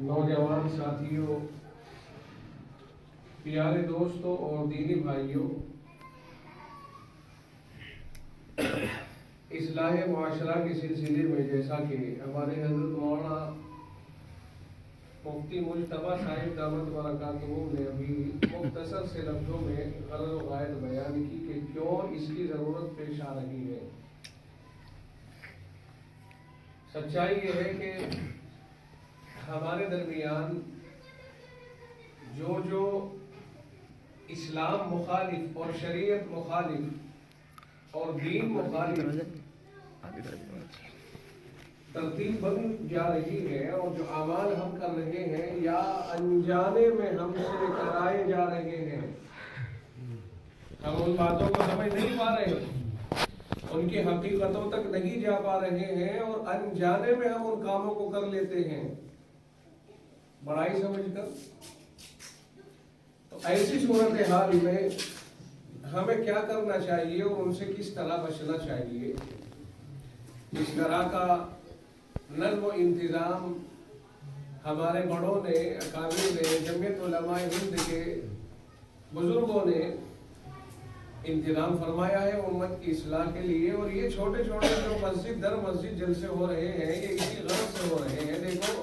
نوجوان ساتھیوں، پیارے دوستوں اور دینی بھائیوں، اصلاح معاشرہ کے سلسلے میں جیسا کہ ہمارے حضرت مولانا مفتی مجتبیٰ صاحب دامت برکاتہ نے ابھی مختصر سے لفظوں میں غرض و غایت بیان کی کہ کیوں اس کی ضرورت پیش آ رہی ہے۔ سچائی یہ ہے کہ ہمارے درمیان جو اسلام مخالف اور شریعت مخالف اور دین مخالف ترتیب بن جا رہی ہے اور جو اعمال ہم کر رہے ہیں یا انجانے میں ہم سے کرائے جا رہے ہیں، ہم ان باتوں کو سمجھ نہیں پا رہے، ان کی حقیقتوں تک نہیں جا پا رہے ہیں اور انجانے میں ہم ان کاموں کو کر لیتے ہیں بڑائی سمجھ کر۔ تو ایسی صورتحال میں ہمیں کیا کرنا چاہیے اور ان سے کس طرح بچنا چاہیے، اس طرح کا نظم و انتظام ہمارے بڑوں نے، اکابر نے، جمعیت علماء ہند کے بزرگوں نے انتظام فرمایا ہے امت کی اصلاح کے لیے۔ اور یہ چھوٹے چھوٹے جو مسجد در مسجد جلسے ہو رہے ہیں یہ اسی غرض سے ہو رہے ہیں۔ دیکھو،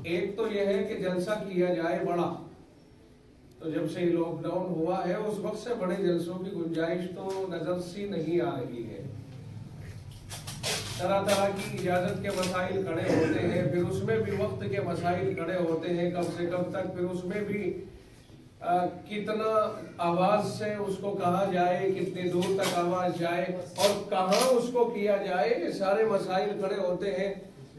ایک تو یہ ہے کہ جلسہ کیا جائے بڑا، تو جب سے لاک ڈاؤن ہوا ہے اس وقت سے بڑے جلسوں کی گنجائش تو نظر سی نہیں آ رہی ہے۔ طرح طرح کی اجازت کے مسائل کھڑے ہوتے ہیں، پھر اس میں بھی وقت کے مسائل کھڑے ہوتے ہیں، کب سے کب تک، پھر اس میں بھی کتنا آواز سے اس کو کہا جائے، کتنی دور تک آواز جائے اور کہاں اس کو کیا جائے، یہ سارے مسائل کھڑے ہوتے ہیں۔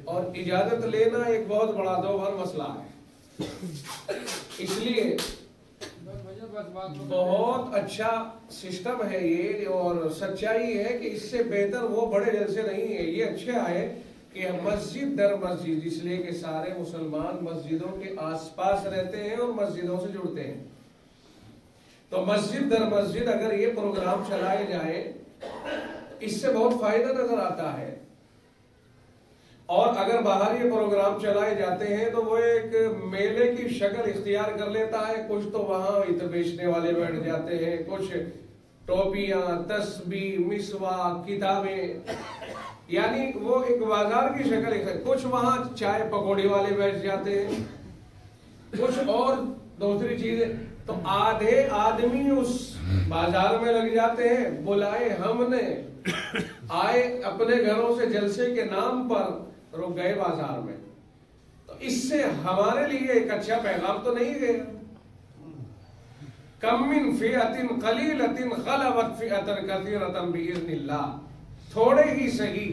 اور اجازت لینا ایک بہت بڑا دوبھر مسئلہ ہے۔ اس لیے بہت اچھا سسٹم ہے یہ، اور سچائی ہے کہ اس سے بہتر وہ بڑے جلسے نہیں ہیں۔ یہ اچھا ہے کہ مسجد در مسجد، اس لیے کہ سارے مسلمان مسجدوں کے آس پاس رہتے ہیں اور مسجدوں سے جڑتے ہیں، تو مسجد در مسجد اگر یہ پروگرام چلائے جائے اس سے بہت فائدہ نظر آتا ہے۔ اور اگر باہر یہ پروگرام چلائے جاتے ہیں تو وہ ایک میلے کی شکل اختیار کر لیتا ہے، کچھ تو وہاں عطر بیچنے والے بیٹھ جاتے ہیں، کچھ ٹوپیاں، تسبیح، مسواک، کتابیں، یعنی وہ ایک بازار کی شکل ہے۔ کچھ وہاں چائے پکوڑی والے بیٹھ جاتے ہیں، کچھ اور دوسری چیزیں، تو آدھے آدمی اس بازار میں لگ جاتے ہیں، بلائے ہم نے، آئے اپنے گھروں سے جلسے کے نام پر، رک گئے بازار میں۔ تو اس سے ہمارے لیے ایک اچھا پیغام تو نہیں گیا۔ کم من فئۃ قلیلۃ غلبت فئۃ کثیرۃ باذن اللہ، تھوڑے ہی صحیح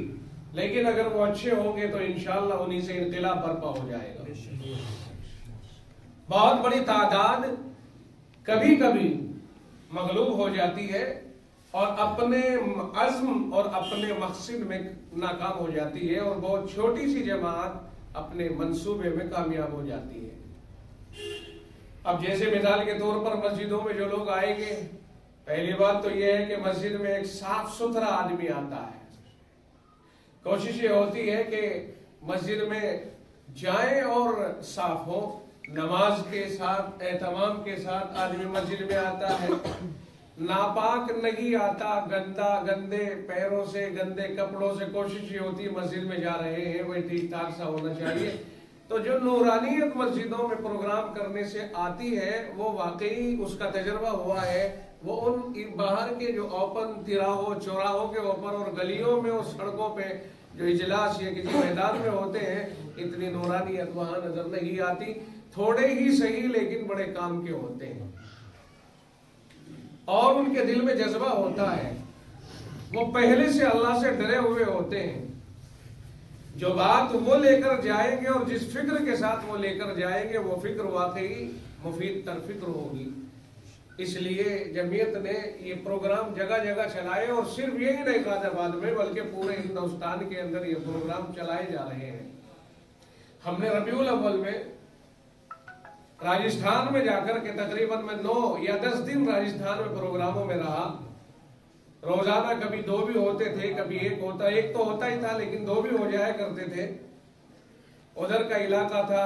لیکن اگر وہ اچھے ہوں گے تو انشاءاللہ انہی سے انقلاب برپا ہو جائے گا۔ بہت بڑی تعداد کبھی کبھی مغلوب ہو جاتی ہے اور اپنے عزم اور اپنے مقصد میں ناکام ہو جاتی ہے، اور بہت چھوٹی سی جماعت اپنے منصوبے میں کامیاب ہو جاتی ہے۔ اب جیسے مثال کے طور پر مسجدوں میں جو لوگ آئیں گے، پہلی بات تو یہ ہے کہ مسجد میں ایک صاف ستھرا آدمی آتا ہے۔ کوشش یہ ہوتی ہے کہ مسجد میں جائیں اور صاف ہو، نماز کے ساتھ اہتمام کے ساتھ آدمی مسجد میں آتا ہے، ناپاک نہیں آتا، گندے پیروں سے، گندے کپڑوں سے۔ کوشش یہ ہوتی ہے مسجد میں جا رہے ہیں وہ ٹھیک ٹھاک سا ہونا چاہیے۔ تو جو نورانیت مسجدوں میں پروگرام کرنے سے آتی ہے وہ واقعی اس کا تجربہ ہوا ہے، وہ ان باہر کے جو اوپن تراہوں چوراہوں کے اوپر اور گلیوں میں اور سڑکوں پہ جو اجلاس یا کسی میدان میں ہوتے ہیں، اتنی نورانیت وہاں نظر نہیں آتی۔ تھوڑے ہی صحیح لیکن بڑے کام کے ہوتے ہیں، اور ان کے دل میں جذبہ ہوتا ہے، وہ پہلے سے اللہ سے ڈرے ہوئے ہوتے ہیں۔ جو بات وہ لے کر جائیں گے اور جس فکر کے ساتھ وہ لے کر جائیں گے وہ فکر واقعی مفید تر فکر ہوگی۔ اس لیے جمعیت نے یہ پروگرام جگہ جگہ چلائے، اور صرف یہی نہیں غازی آباد میں بلکہ پورے ہندوستان کے اندر یہ پروگرام چلائے جا رہے ہیں۔ ہم نے ربیع الاول میں راجستھان میں جا کر کے تقریباً میں 9 یا 10 دن راجستھان میں پروگراموں میں رہا۔ روزانہ کبھی 2 بھی ہوتے تھے، کبھی 1 ہوتا، 1 تو ہوتا ہی تھا لیکن 2 بھی ہو جایا کرتے تھے۔ ادھر کا علاقہ تھا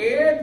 1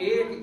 1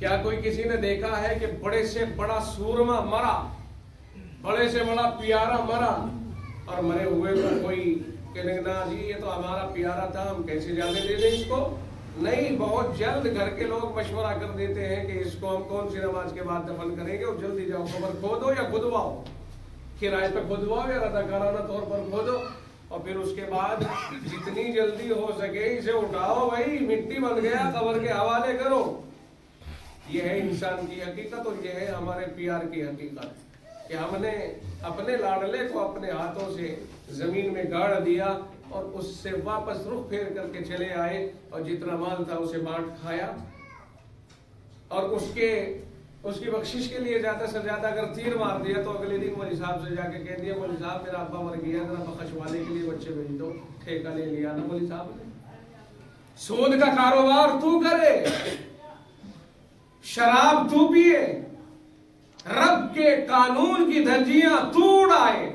کیا کوئی کسی نے دیکھا ہے کہ بڑے سے بڑا سورما مرا، بڑے سے بڑا پیارا مرا، اور مرے ہوئے کو کوئی کہ نا جی یہ تو ہمارا پیارا تھا، ہم کیسے جانے دے دیں اس کو؟ نہیں، بہت جلد گھر کے لوگ مشورہ کر دیتے ہیں کہ اس کو ہم کون سی نماز کے بعد دفن کریں گے، اور جلدی جاؤ قبر کھودو یا کھدواؤ، کرائے پہ کھدواؤ یا رضاکارانہ طور پر کھودو، اور پھر اس کے بعد جتنی جلدی ہو سکے اسے اٹھاؤ، بھائی مٹی بن گیا، قبر کے حوالے کرو۔ یہ ہے انسان کی حقیقت، اور یہ ہے ہمارے پیار کی حقیقت کہ ہم نے اپنے لاڈلے کو اپنے ہاتھوں سے زمین میں گاڑ دیا اور اس سے واپس رخ پھیر کر کے چلے آئے، اور جتنا مال تھا اسے بانٹ کھایا، اور اس کی بخشش کے لیے زیادہ سے زیادہ اگر تیر مار دیا تو اگلے دن مولوی صاحب سے جا کے کہہ دیا مولوی صاحب میرا ابا مر گیا، ذرا بخشوانے کے لیے بچے بھیج دو، ٹھیکہ لے لیا نا مولوی صاحب نے۔ سود کا کاروبار تو کرے، شراب تو پیے، رب کے قانون کی دھجیاں تو اڑائے،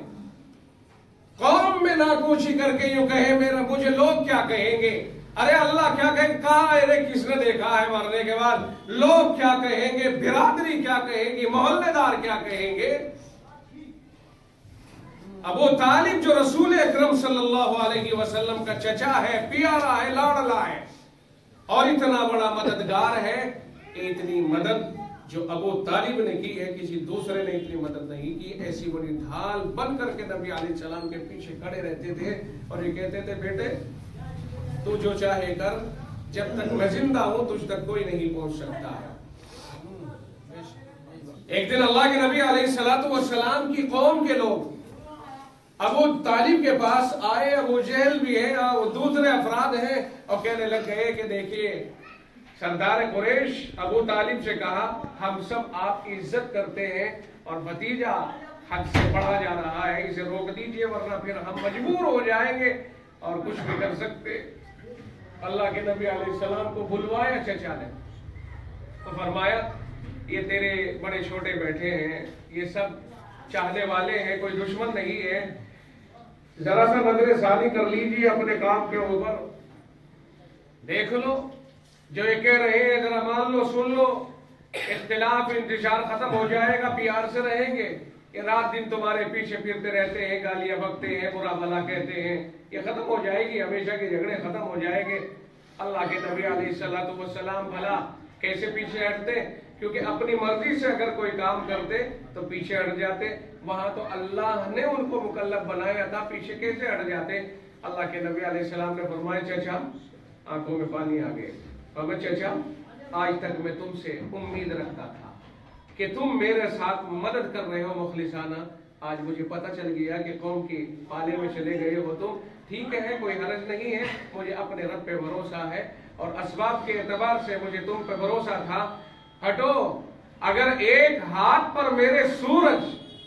قوم میں ناکوشی کر کے یوں کہے مجھے لوگ کیا کہیں گے، ارے اللہ کیا کہیں، کہاں ارے کس نے دیکھا ہے مرنے کے بعد، لوگ کیا کہیں گے، برادری کیا کہیں گی، محلے دار کیا کہیں گے۔ ابو طالب جو رسول اکرم صلی اللہ علیہ وسلم کا چچا ہے، پیارا ہے، لاڈلا ہے، اور اتنا بڑا مددگار ہے، اتنی مدد جو ابو طالب نے کی ہے کسی دوسرے نے اتنی مدد نہیں کی۔ ایسی بڑی ڈھال بن کر کے نبی علیہ السلام کے پیچھے کھڑے رہتے تھے اور یہ کہتے تھے بیٹے تو جو چاہے کر، جب تک میں زندہ ہوں تجھ تک کوئی نہیں پہنچ سکتا ہے۔ ایک دن اللہ کے نبی علیہ السلام کی قوم کے لوگ ابو طالب کے پاس آئے، ابو جہل بھی ہے اور دوسرے افراد ہیں، اور کہنے لگ گئے کہ دیکھیے سردار قریش ابو طالب سے کہا ہم سب آپ کی عزت کرتے ہیں اور بھتیجا حد سے بڑھا جا رہا ہے، اسے روک دیجئے ورنہ پھر ہم مجبور ہو جائیں گے اور کچھ بھی کر سکتے۔ اللہ کے نبی علیہ السلام کو بلوایا چچا نے، تو فرمایا یہ تیرے بڑے چھوٹے بیٹھے ہیں، یہ سب چاہنے والے ہیں، کوئی دشمن نہیں ہے، ذرا سا نظر ثانی کر لیجیے اپنے کام کے اوپر، دیکھ لو جو یہ کہہ رہے ہیں ذرا مان لو، سن لو، اختلاف انتشار ختم ہو جائے گا، پیار سے رہیں گے، یہ رات دن تمہارے پیچھے پھرتے رہتے ہیں، گالیاں بکتے ہیں، برا بھلا کہتے ہیں، یہ ختم ہو جائے گی، ہمیشہ کے جھگڑے ختم ہو جائیں گے۔ اللہ کے نبی علیہ السلام بھلا کیسے پیچھے ہٹتے؟ کیونکہ اپنی مرضی سے اگر کوئی کام کرتے تو پیچھے ہٹ جاتے، وہاں تو اللہ نے ان کو مکلف بنایا تھا، پیچھے کیسے ہٹ جاتے؟ اللہ کے نبی علیہ السلام نے فرمایا چچا آنکھوں میں پانی آ گئے، چچا آج تک میں تم سے امید رکھتا تھا کہ تم میرے ساتھ مدد کر رہے ہو مخلصانہ، آج مجھے پتہ چل گیا کہ قوم کی پالے میں چلے گئے ہو تم، ٹھیک ہے کوئی حرج نہیں ہے، مجھے اپنے رب پہ بھروسہ ہے اور اسباب کے اعتبار سے مجھے تم پہ بھروسہ تھا، ہٹو، اگر ایک ہاتھ پر میرے سورج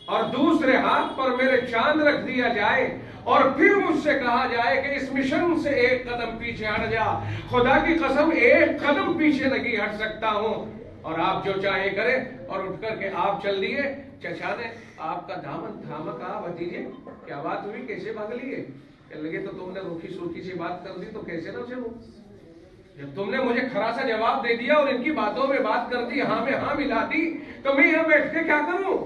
اور دوسرے ہاتھ پر میرے چاند رکھ دیا جائے اور پھر مجھ سے کہا جائے کہ اس مشن سے ایک قدم پیچھے ہٹ جا، خدا کی قسم ایک قدم پیچھے نہیں ہٹ سکتا ہوں، اور آپ جو چاہے کرے، اور اٹھ کر کے آپ چل دیے۔ چچا نے آپ کا دامن تھاما، کہا بھتیجے کیا بات ہوئی، کیسے بھاگ لیے؟ کہنے لگے تو تم نے روکھی سوکھی سی بات کر دی تو کیسے نہ چلوں، جب تم نے مجھے کھرا سا جواب دے دیا اور ان کی باتوں میں بات کر دی، ہاں میں ہاں ملا دی، تو میں یہاں بیٹھ کے کیا کروں؟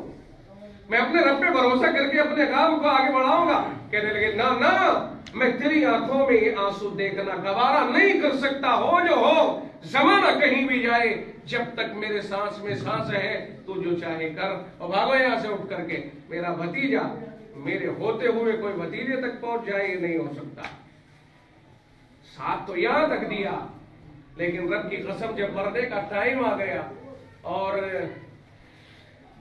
میں اپنے رب پہ بھروسہ کر کے اپنے کام کو آگے بڑھاؤں گا۔ کہنے لگے نہ نہ، میں تیری آنکھوں میں یہ آنسو دیکھنا گوارا نہیں کر سکتا، ہو جو ہو، زمانہ کہیں بھی جائے، جب تک میرے سانس میں سانس ہے تو جو چاہے کر، اور بھاگو یہاں سے اٹھ کر کے، میرا بھتیجا میرے ہوتے ہوئے کوئی بھتیجے تک پہنچ جائے یہ نہیں ہو سکتا۔ ساتھ تو یہاں تک دیا، لیکن رب کی قسم جب مرنے کا ٹائم آ گیا اور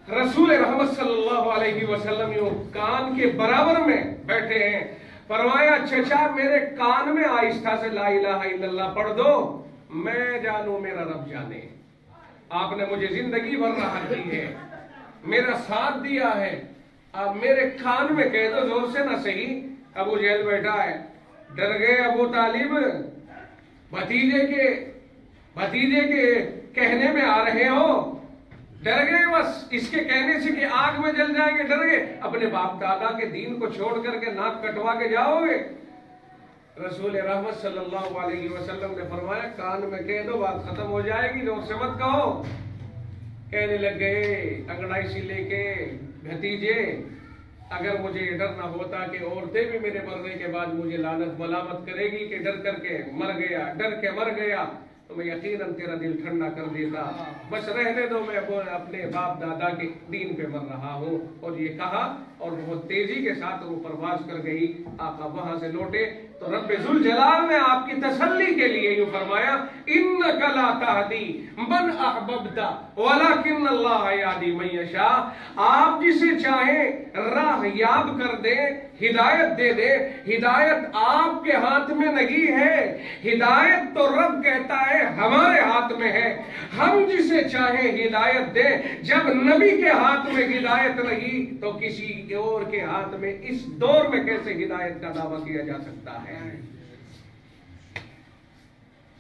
رسول رحمت صلی اللہ علیہ وسلم یوں کان کے برابر میں بیٹھے ہیں، فرمایا چچا میرے کان میں آہستہ سے لا الہ الا اللہ پڑھ دو، میں جانوں میرا رب جانے، آپ نے مجھے زندگی بھر راحت دی ہے، میرا ساتھ دیا ہے، اب میرے کان میں کہہ دو زور سے نہ صحیح۔ ابو جہل بیٹھا ہے، ڈر گئے ابو طالب، بھتیجے کے کہنے میں آ رہے ہو، ڈر گئے بس اس کے کہنے سے کہ آگ میں جل جائیں گے، ڈر گئے، اپنے باپ دادا کے دین کو چھوڑ کر کے ناک کٹوا کے جاؤ گے؟ رسول رحمت صلی اللہ علیہ وسلم نے فرمایا کان میں کہہ دو بات ختم ہو جائے گی، زور سے مت کہو۔ کہنے لگ گئے انگڑائی سے لے کے بھتیجے، اگر مجھے یہ ڈر نہ ہوتا کہ عورتیں بھی میرے مرنے کے بعد مجھے لعنت ملامت کرے گی کہ ڈر کر کے مر گیا، ڈر کے مر گیا، تو میں یقیناً تیرا دل ٹھنڈا کر دیتا، بس رہنے دو، میں اپنے باپ دادا کے دین پہ مر رہا ہوں۔ اور یہ کہا اور بہت تیزی کے ساتھ وہ پرواز کر گئی۔ آقا وہاں سے لوٹے تو رب ذوالجلال نے آپ کی تسلی کے لیے یوں فرمایا انک لا تہدی من احببت ولکن اللہ یہدی من یشاء، آپ جسے چاہیں راہ یاب کر دے، ہدایت دے دے، ہدایت آپ کے ہاتھ میں نہیں ہے، ہدایت تو رب کہتا ہے ہمارے ہاتھ میں ہے، ہم جسے چاہیں ہدایت دیں۔ جب نبی کے ہاتھ میں ہدایت نہیں تو کسی اور کے ہاتھ میں اس دور میں کیسے ہدایت کا دعویٰ کیا جا سکتا ہے؟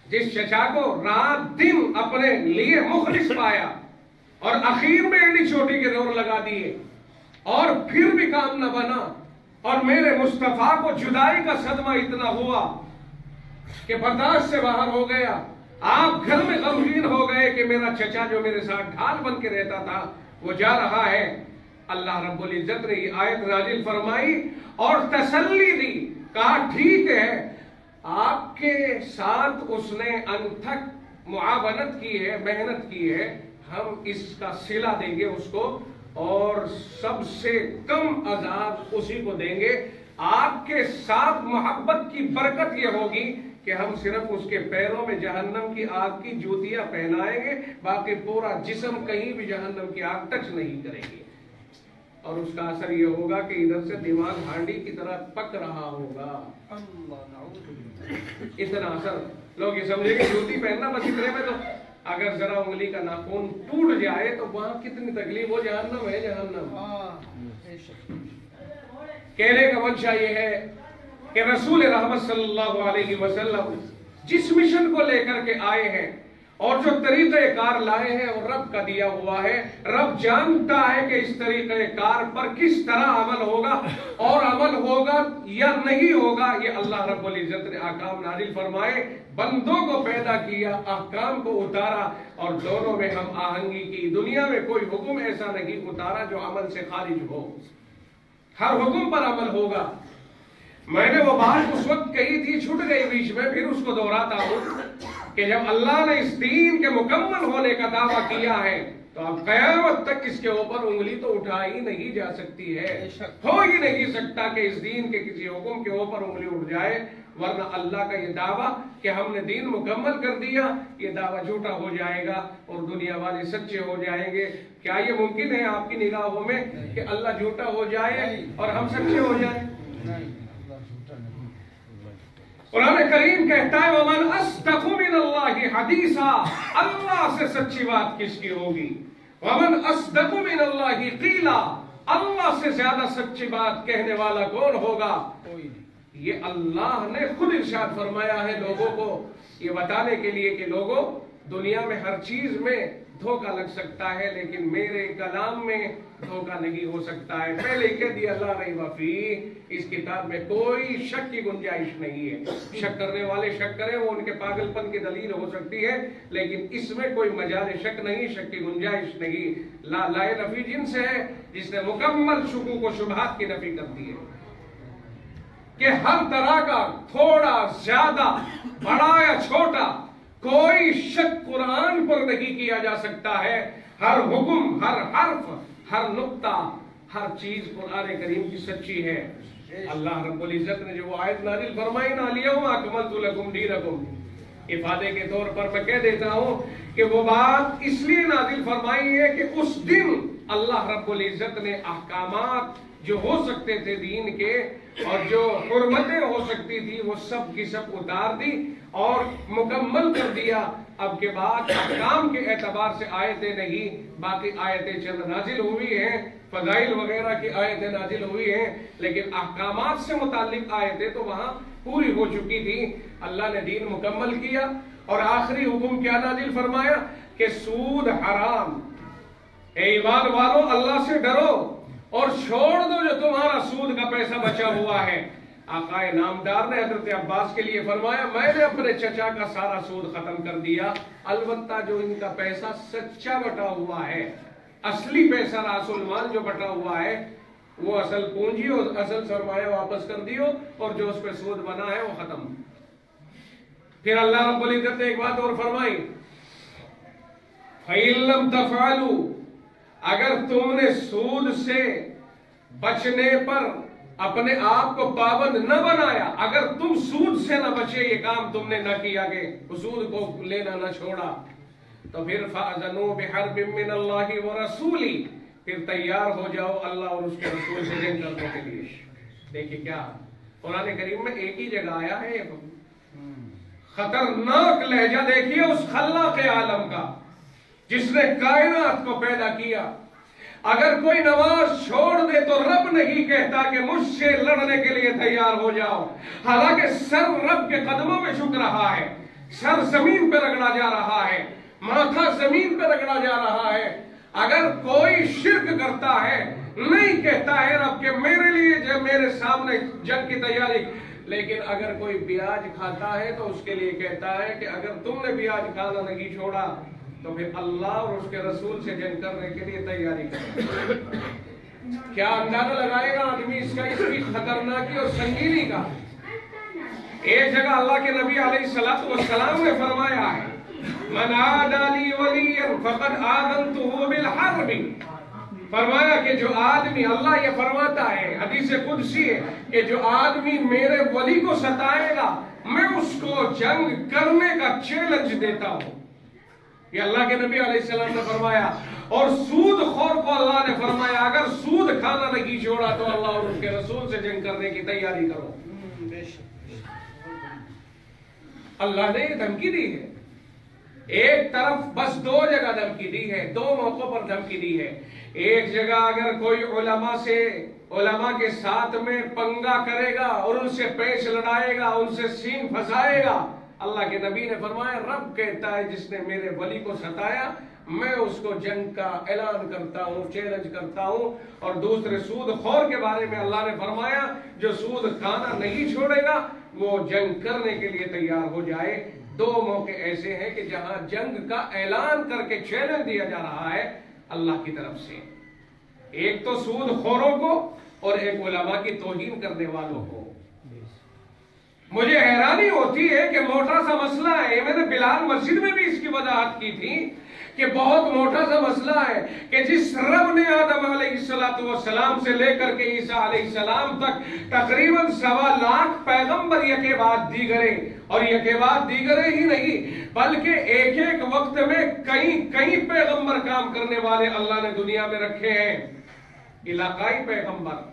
جس چچا کو رات دن اپنے لیے مخلص پایا اور اخیر میں ایڈی چھوٹی کے زور لگا دیے اور پھر بھی کام نہ بنا، اور میرے مصطفیٰ کو جدائی کا صدمہ اتنا ہوا کہ برداشت سے باہر ہو گیا، آپ گھر میں غمگین ہو گئے کہ میرا چچا جو میرے ساتھ ڈھال بن کے رہتا تھا وہ جا رہا ہے۔ اللہ رب العزت نے یہ آیت نازل فرمائی اور تسلی دی، کہا ٹھیک ہے آپ کے ساتھ اس نے انتھک معاونت کی ہے، محنت کی ہے، ہم اس کا صلہ دیں گے اس کو اور سب سے کم عذاب اسی کو دیں گے۔ آپ کے ساتھ محبت کی برکت یہ ہوگی کہ ہم صرف اس کے پیروں میں جہنم کی آگ کی جوتیاں پہنائیں گے، باقی پورا جسم کہیں بھی جہنم کی آگ ٹچ نہیں کریں گے، اور اس کا اثر یہ ہوگا کہ ادھر سے دماغ ہانڈی کی طرح پک رہا ہوگا۔ اتنا اثر، لوگ یہ سمجھیں کہ جوتی پہننا بس اتنے میں، تو اگر ذرا انگلی کا ناخن ٹوٹ جائے تو وہاں کتنی تکلیف ہو، جہنم ہے جہنم۔ کہنے کا منشا یہ ہے کہ رسول رحمت صلی اللہ علیہ وسلم جس مشن کو لے کر کے آئے ہیں اور جو طریقہ کار لائے ہیں وہ رب کا دیا ہوا ہے، رب جانتا ہے کہ اس طریقہ کار پر کس طرح عمل ہوگا، اور عمل ہوگا یا نہیں ہوگا یہ اللہ رب العزت نے احکام نازل فرمائے، بندوں کو پیدا کیا، احکام کو اتارا، اور دونوں میں ہم آہنگی کی۔ دنیا میں کوئی حکم ایسا نہیں اتارا جو عمل سے خارج ہو، ہر حکم پر عمل ہوگا۔ میں نے وہ بات اس وقت کہی تھی، چھوٹ گئی بیچ میں، پھر اس کو دہراتا ہوں کہ جب اللہ نے اس دین کے مکمل ہونے کا دعویٰ کیا ہے تو اب قیامت تک اس کے اوپر انگلی تو اٹھا ہی نہیں جا سکتی ہے، ہو ہی نہیں سکتا کہ اس دین کے کسی حکم کے اوپر انگلی اٹھ جائے، ورنہ اللہ کا یہ دعویٰ کہ ہم نے دین مکمل کر دیا، یہ دعویٰ جھوٹا ہو جائے گا اور دنیا والے سچے ہو جائیں گے۔ کیا یہ ممکن ہے آپ کی نگاہوں میں کہ اللہ جھوٹا ہو جائے اور ہم سچے ہو جائیں؟ قرآن کریم کہتا ہے وَمَنْ أَصْدَقُ مِنَ اللَّهِ حَدِيثًا، اللہ سے سچی بات کس کی ہوگی؟ وَمَنْ أَصْدَقُ مِنَ اللَّهِ قِيلًا، اللہ سے زیادہ سچی بات کہنے والا کون ہوگا؟ یہ اللہ نے خود ارشاد فرمایا ہے لوگوں کو یہ بتانے کے لیے کہ لوگوں، دنیا میں ہر چیز میں دھوکہ لگ سکتا ہے لیکن میرے کلام میں دھوکہ نہیں ہو سکتا ہے۔ پہلے کہہ دیا لا ریب فیہ، اس کتاب میں کوئی شک کی گنجائش نہیں ہے۔ شک کرنے والے شک کریں، وہ ان کے پاگل پن کی دلیل ہو سکتی ہے، لیکن اس میں کوئی مجال شک نہیں، شک کی گنجائش نہیں۔ لا نفی جن سے ہے جس نے مکمل شکوک و شبہات کی نفی کر دی ہے کہ ہر طرح کا تھوڑا زیادہ بڑا یا چھوٹا کوئی شک قرآن پر نہیں کیا جا سکتا ہے۔ ہر حکم، ہر حرف، ہر نقطہ، ہر چیز قرآن کریم کی سچی ہے۔ اللہ رب العزت نے جو وہ آیت نازل فرمائی نا الیوم اکملت لکم دینکم، افادے کے طور پر میں کہہ دیتا ہوں کہ وہ بات اس لیے نازل فرمائی ہے کہ اس دن اللہ رب العزت نے احکامات جو ہو سکتے تھے دین کے اور جو حرمتیں ہو سکتی تھی وہ سب کی سب اتار دی اور مکمل کر دیا۔ اب کے بعد احکام کے اعتبار سے آیتیں نہیں، باقی آیتیں چند نازل ہوئی ہیں، فضائل وغیرہ کی آیتیں نازل ہوئی ہیں، لیکن احکامات سے متعلق آیتیں تو وہاں پوری ہو چکی تھی۔ اللہ نے دین مکمل کیا اور آخری حکم کیا نازل فرمایا کہ سود حرام، اے ایمان والو اللہ سے ڈرو اور چھوڑ دو جو تمہارا سود کا پیسہ بچا ہوا ہے۔ آقائے نامدار نے حضرت عباس کے لیے فرمایا میں نے اپنے چچا کا سارا سود ختم کر دیا، البتہ جو ان کا پیسہ سچا بٹا ہوا ہے، اصلی پیسہ راس المال جو بٹا ہوا ہے، وہ اصل پونجی اور اصل سرمایہ واپس کر دیو، اور جو اس پہ سود بنا ہے وہ ختم۔ پھر اللہ رب العزت نے ایک بات اور فرمائی، فَإِن لَمْ تَفْعَلُوا، اگر تم نے سود سے بچنے پر اپنے آپ کو پابند نہ بنایا، اگر تم سود سے نہ بچے، یہ کام تم نے نہ کیا کہ سود کو لینا نہ چھوڑا، تو پھر فَأَذَنُوا بِحَرْبٍ مِّنَ اللَّهِ وَرَسُولِهِ، پھر تیار ہو جاؤ اللہ اور اس کے رسول سے جنگ کرنے کے لیے۔ دیکھیں کیا قرآن کریم میں ایک ہی جگہ آیا ہے، خطرناک لہجہ دیکھیے اس خلاق عالم کا جس نے کائنات کو پیدا کیا۔ اگر کوئی نماز چھوڑ دے تو رب نہیں کہتا کہ مجھ سے لڑنے کے لیے تیار ہو جاؤ، حالانکہ سر رب کے قدموں میں جھک رہا ہے، سر زمین پہ رگڑا جا رہا ہے، ماتھا زمین پہ رگڑا جا رہا ہے۔ اگر کوئی شرک کرتا ہے نہیں کہتا ہے رب کہ میرے لیے جب میرے سامنے جنگ کی تیاری، لیکن اگر کوئی بیاج کھاتا ہے تو اس کے لیے کہتا ہے کہ اگر تم نے بیاج کھانا نہیں چھوڑا تو پھر اللہ اور اس کے رسول سے جنگ کرنے کے لیے تیاری کرے۔ کیا اندازہ لگائے گا آدمی اس کی خطرناکی اور سنگینی کا۔ ایک جگہ اللہ کے نبی علیہ السلام نے فرمایا ہے، من عادى لي وليا فقد آذنته بالحرب، فرمایا کہ جو آدمی، اللہ یہ فرماتا ہے حدیث قدسی ہے کہ جو آدمی میرے ولی کو ستائے گا میں اس کو جنگ کرنے کا چیلنج دیتا ہوں۔ یہ اللہ کے نبی علیہ السلام نے فرمایا، اور سود خور کو اللہ نے فرمایا اگر سود کھانا نہیں چھوڑا تو اللہ اور اس کے رسول سے جنگ کرنے کی تیاری کرو۔ اللہ نے یہ دھمکی دی ہے، ایک طرف بس دو جگہ دھمکی دی ہے، دو موقعوں پر دھمکی دی ہے۔ ایک جگہ اگر کوئی علماء کے ساتھ میں پنگا کرے گا اور ان سے پیش لڑائے گا، ان سے سین پھنسائے گا، اللہ کے نبی نے فرمایا رب کہتا ہے جس نے میرے ولی کو ستایا میں اس کو جنگ کا اعلان کرتا ہوں، چیلنج کرتا ہوں۔ اور دوسرے سود خور کے بارے میں اللہ نے فرمایا جو سود کھانا نہیں چھوڑے گا وہ جنگ کرنے کے لیے تیار ہو جائے۔ دو موقع ایسے ہیں کہ جہاں جنگ کا اعلان کر کے چیلنج دیا جا رہا ہے اللہ کی طرف سے، ایک تو سود خوروں کو اور ایک علماء کی توہین کرنے والوں کو۔ مجھے حیرانی ہوتی ہے کہ موٹا سا مسئلہ ہے، میں نے بلال مسجد میں بھی اس کی وضاحت کی تھی کہ بہت موٹا سا مسئلہ ہے کہ جس رب نے آدم علیہ السلام سے لے کر کے عیسیٰ علیہ السلام تک تقریباً 1.25 لاکھ پیغمبر یکے بعد دیگرے، اور یکے بعد دیگرے ہی نہیں بلکہ ایک ایک وقت میں کئی پیغمبر کام کرنے والے اللہ نے دنیا میں رکھے ہیں۔ علاقائی پیغمبر،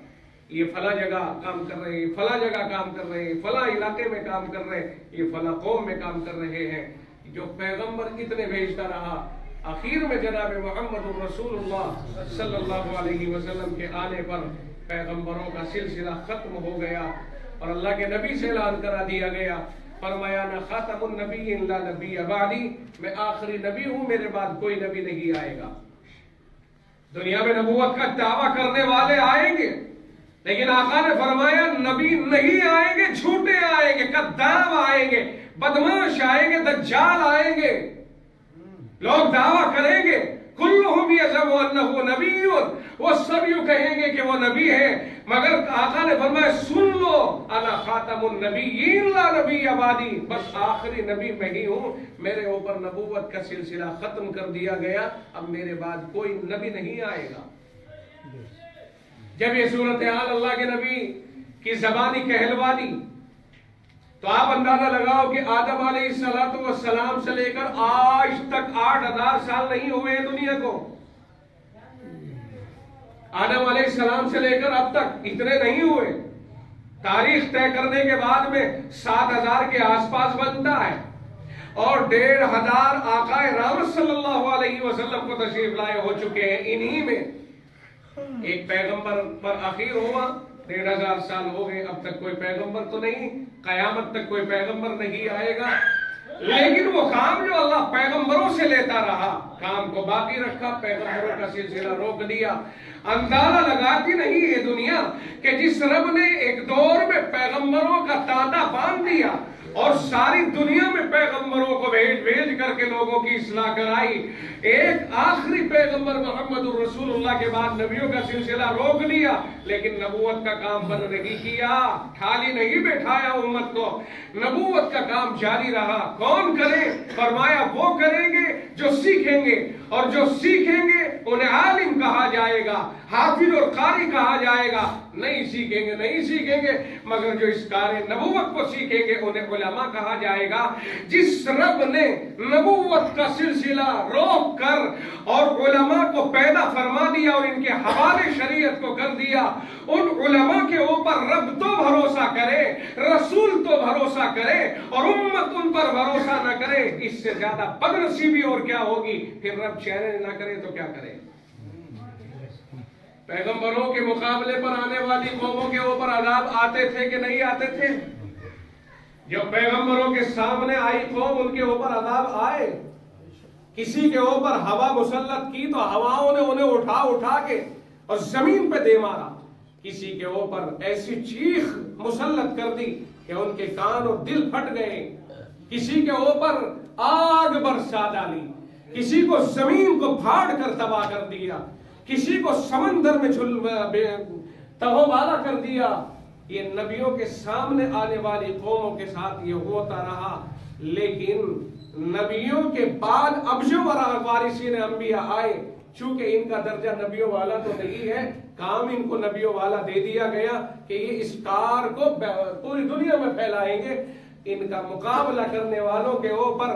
یہ فلاں جگہ کام کر رہے ہیں، فلاں جگہ کام کر رہے ہیں، فلاں علاقے میں کام کر رہے ہیں، یہ فلاں قوم میں کام کر رہے ہیں۔ جو پیغمبر اتنے بھیجتا رہا، آخر میں جناب محمد رسول اللہ صلی اللہ علیہ وسلم کے آنے پر پیغمبروں کا سلسلہ ختم ہو گیا اور اللہ کے نبی سے اعلان کرا دیا گیا، فرمایا میں خاتم النبی لا نبی بعدی، میں آخری نبی ہوں، میرے بعد کوئی نبی نہیں آئے گا۔ دنیا میں نبوت کا دعویٰ کرنے والے آئیں گے، لیکن آقا نے فرمایا نبی نہیں آئیں گے، جھوٹے آئیں گے، کذاب آئیں گے، بدماش آئیں گے، دجال آئیں گے۔ لوگ دعویٰ کریں گے کلہم یزعم انہ نبی، وہ سب یوں کہیں گے کہ وہ نبی ہیں، مگر آقا نے فرمایا سن لو انا خاتم النبیین لا نبی بعدی، بس آخری نبی میں ہی ہوں، میرے اوپر نبوت کا سلسلہ ختم کر دیا گیا، اب میرے بعد کوئی نبی نہیں آئے گا۔ جب یہ صورتحال اللہ کے نبی کی زبانی کہلوا دی تو آپ اندازہ لگاؤ کہ آدم علیہ السلام سے لے کر آج تک 8000 سال نہیں ہوئے ہیں دنیا کو، آدم علیہ السلام سے لے کر اب تک اتنے نہیں ہوئے، تاریخ طے کرنے کے بعد میں 7000 کے آس پاس بنتا ہے، اور 1500 آقا رحمت صلی اللہ علیہ وسلم کو تشریف لائے ہو چکے ہیں۔ انہی میں ایک پیغمبر پر اخیر ہوا، 1500 سال ہو گئے، اب تک کوئی پیغمبر تو نہیں، قیامت تک کوئی پیغمبر نہیں آئے گا۔ لیکن وہ کام جو اللہ پیغمبروں سے لیتا رہا کام کو باقی رکھا، پیغمبروں کا سلسلہ روک دیا۔ اندازہ لگاتی نہیں یہ دنیا کہ جس رب نے ایک دور میں پیغمبروں کا تانتا باندھ دیا اور ساری دنیا میں پیغمبروں کو بھیج کر کے لوگوں کی اصلاح کرائی، ایک آخری پیغمبر محمد الرسول اللہ کے بعد نبیوں کا سلسلہ روک لیا، لیکن نبوت کا کام بند نہیں کیا، خالی نہیں بیٹھایا امت کو، نبوت کا کام جاری رہا۔ کون کرے؟ فرمایا وہ کریں گے جو سیکھیں گے، اور جو سیکھیں گے انہیں عالم کہا جائے گا، حافظ اور قاری کہا جائے گا۔ نہیں سیکھیں گے مگر جو اس کار نبوت کو سیکھیں گے انہیں علماء کہا جائے گا۔ جس رب نے نبوت کا سلسلہ روک کر اور علماء کو پیدا فرما دیا اور ان کے حوالے شریعت کو کر دیا، ان علماء کے اوپر رب تو بھروسہ کرے، رسول تو بھروسہ کرے اور امت ان پر بھروسہ نہ کرے، اس سے زیادہ بد نصیبی اور کیا ہوگی؟ پھر رب چیلنج نہ کرے تو کیا کرے؟ پیغمبروں کے مقابلے پر آنے والی قوموں کے اوپر عذاب آتے تھے کہ نہیں آتے تھے؟ جو پیغمبروں کے سامنے آئی قوم ان کے اوپر عذاب آئے۔ کسی کے اوپر ہوا مسلط کی تو ہواؤں نے انہیں اٹھا کے اور زمین پہ دے مارا، کسی کے اوپر ایسی چیخ مسلط کر دی کہ ان کے کان اور دل پھٹ گئے، کسی کے اوپر آگ برسا ڈالی، کسی کو زمین کو پھاڑ کر تباہ کر دیا، کسی کو سمندر میں تہو بالا کر دیا۔ یہ نبیوں کے سامنے آنے والی قوموں کے ساتھ یہ ہوتا رہا، لیکن نبیوں کے بعد اب جو وارثین انبیاء آئے، چونکہ ان کا درجہ نبیوں والا تو نہیں ہے، کام ان کو نبیوں والا دے دیا گیا کہ یہ اس کار کو پوری دنیا میں پھیلائیں گے۔ ان کا مقابلہ کرنے والوں کے اوپر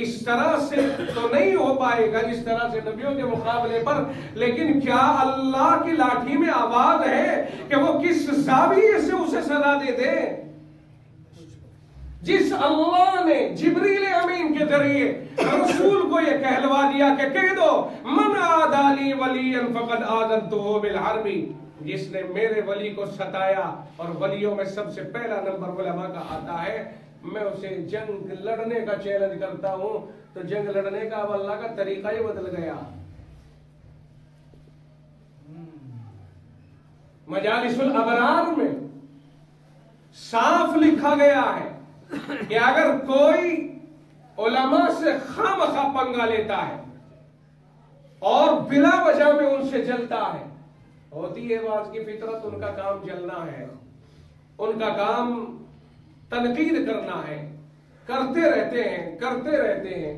اس طرح سے تو نہیں ہو پائے گا جس طرح سے نبیوں کے مقابلے پر، لیکن کیا اللہ کی لاٹھی میں آواز ہے کہ وہ کس زاویے سے اسے سزا دے دے؟ جس اللہ نے جبریل امین کے ذریعے رسول کو یہ کہلوا دیا کہ کہہ دو من عادی لی ولیا فقد آذنتہ بالحرب، جس نے میرے ولی کو ستایا، اور ولیوں میں سب سے پہلا نمبر علماء کا آتا ہے، میں اسے جنگ لڑنے کا چیلنج کرتا ہوں۔ تو جنگ لڑنے کا اب اللہ کا طریقہ ہی بدل گیا۔ مجالس الابرار میں صاف لکھا گیا ہے کہ اگر کوئی علماء سے خامخواہ پنگا لیتا ہے اور بلا وجہ میں ان سے جلتا ہے، ہوتی ہے باز کی فطرت، ان کا کام جلنا ہے، ان کا کام تنقید کرنا ہے، کرتے رہتے ہیں۔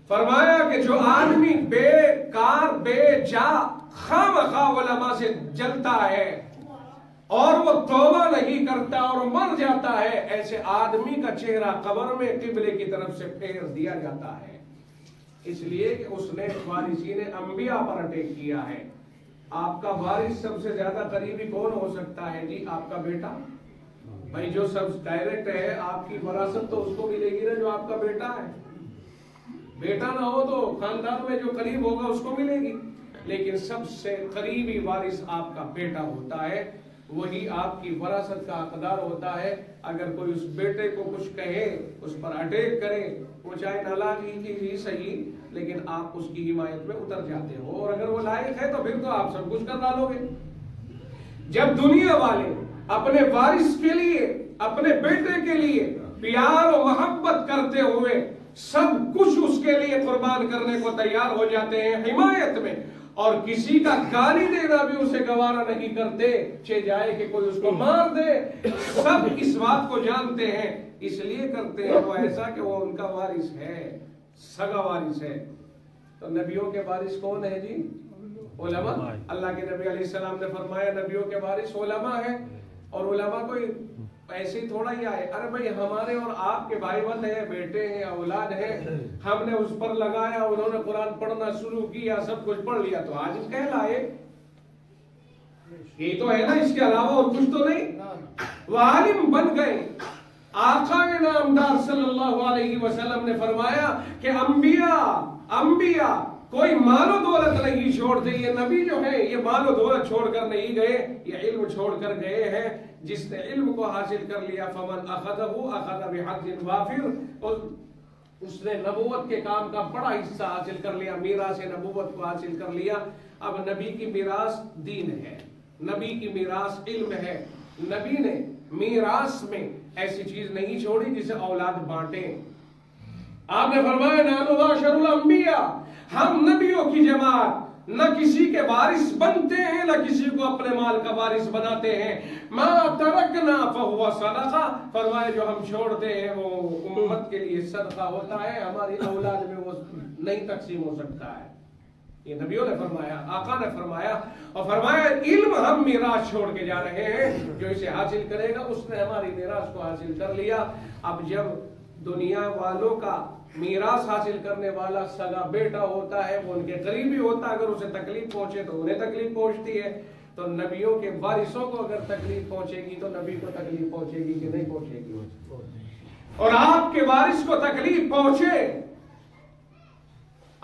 فرمایا کہ جو آدمی بے کار بے جا خامخواہ علماء سے جلتا ہے اور وہ توبہ نہیں کرتا اور مر جاتا ہے، ایسے آدمی کا چہرہ قبر میں قبلے کی طرف سے پھیر دیا جاتا ہے، اس لیے کہ اس نے وارثین انبیاء پر اٹیک کیا ہے۔ آپ کا وارث سب سے زیادہ قریبی کون ہو سکتا ہے؟ جی آپ کا بیٹا۔ بھائی جو سب ڈائریکٹ ہے آپ کی وراثت تو اس کو ملے گی نا جو آپ کا بیٹا ہے، بیٹا نہ ہو تو خاندان میں جو قریب ہوگا اس کو ملے گی، لیکن سب سے قریبی وارث آپ کا بیٹا ہوتا ہے، وہی آپ کی وراثت کا حقدار ہوتا ہے۔ اگر کوئی اس بیٹے کو کچھ کہے، اس پر اٹیک کرے، وہ چاہے نالاگ ہی صحیح، لیکن آپ اس کی حمایت میں اتر جاتے ہو، اور اگر وہ لائق ہے تو پھر تو آپ سب کچھ کر ڈالو گے۔ جب دنیا والے اپنے وارث کے لیے، اپنے بیٹے کے لیے پیار و محبت کرتے ہوئے سب کچھ اس کے لیے قربان کرنے کو تیار ہو جاتے ہیں حمایت میں، اور کسی کا گالی دینا بھی اسے گوارا نہیں کرتے، چہ جائے کہ کوئی اس کو مار دے، سب اس بات کو جانتے ہیں، اس لیے کرتے ہیں وہ ایسا کہ وہ ان کا وارث ہے، سگا وارث ہے۔ تو نبیوں کے وارث کون ہے جی؟ علماء۔ اللہ کے نبی علیہ السلام نے فرمایا نبیوں کے وارث علماء ہے، اور علماء کوئی ایسے ہی تھوڑا ہی آئے، ارے بھائی ہمارے اور آپ کے بھائی بند ہیں، بیٹے ہیں، اولاد ہیں، ہم نے اس پر لگایا، انہوں نے قرآن پڑھنا شروع کیا، سب کچھ پڑھ لیا تو آج کہلائے، یہ تو ہے نا، اس کے علاوہ اور کچھ تو نہیں۔ وہ عالم بن گئے۔ آقا نامدار صلی اللہ علیہ وسلم نے فرمایا کہ انبیاء کوئی مال و دولت نہیں چھوڑتے، یہ نبی جو ہے یہ مال و دولت چھوڑ کر نہیں گئے، یہ علم چھوڑ کر گئے ہیں۔ جس نے علم کو حاصل کر لیا فمن اخذہ اخذ بحظ وافر، اس نے نبوت کے کام کا بڑا حصہ حاصل کر لیا، میراث نبوت کو حاصل کر لیا۔ اب نبی کی میراث دین ہے، نبی کی میراث علم ہے۔ نبی نے میراث میں ایسی چیز نہیں چھوڑی جسے اولاد بانٹیں۔ آپ نے فرمایا نحن معاشر الانبیاء، ہم نبیوں کی جماعت نہ کسی کے وارث بنتے ہیں نہ کسی کو اپنے مال کا وارث بناتے ہیں۔ ما ترکنا فہو صدقہ، فرمایا جو ہم چھوڑتے ہیں وہ امت کے لیے صدقہ ہوتا ہے، ہماری اولاد میں وہ نہیں تقسیم ہو سکتا ہے۔ یہ نبیوں نے فرمایا، آقا نے فرمایا، اور فرمایا علم ہم میراث چھوڑ کے جا رہے ہیں، جو اسے حاصل کرے گا اس نے ہماری میراث کو حاصل کر لیا۔ اب جب دنیا والوں کا میراث حاصل کرنے والا سگا بیٹا ہوتا ہے، وہ ان کے قریبی ہوتا ہے، اگر اسے تکلیف پہنچے تو انہیں تکلیف پہنچتی ہے، تو نبیوں کے وارثوں کو اگر تکلیف پہنچے گی تو نبی کو تکلیف پہنچے گی کہ نہیں پہنچے گی؟ اور آپ کے وارث کو تکلیف پہنچے،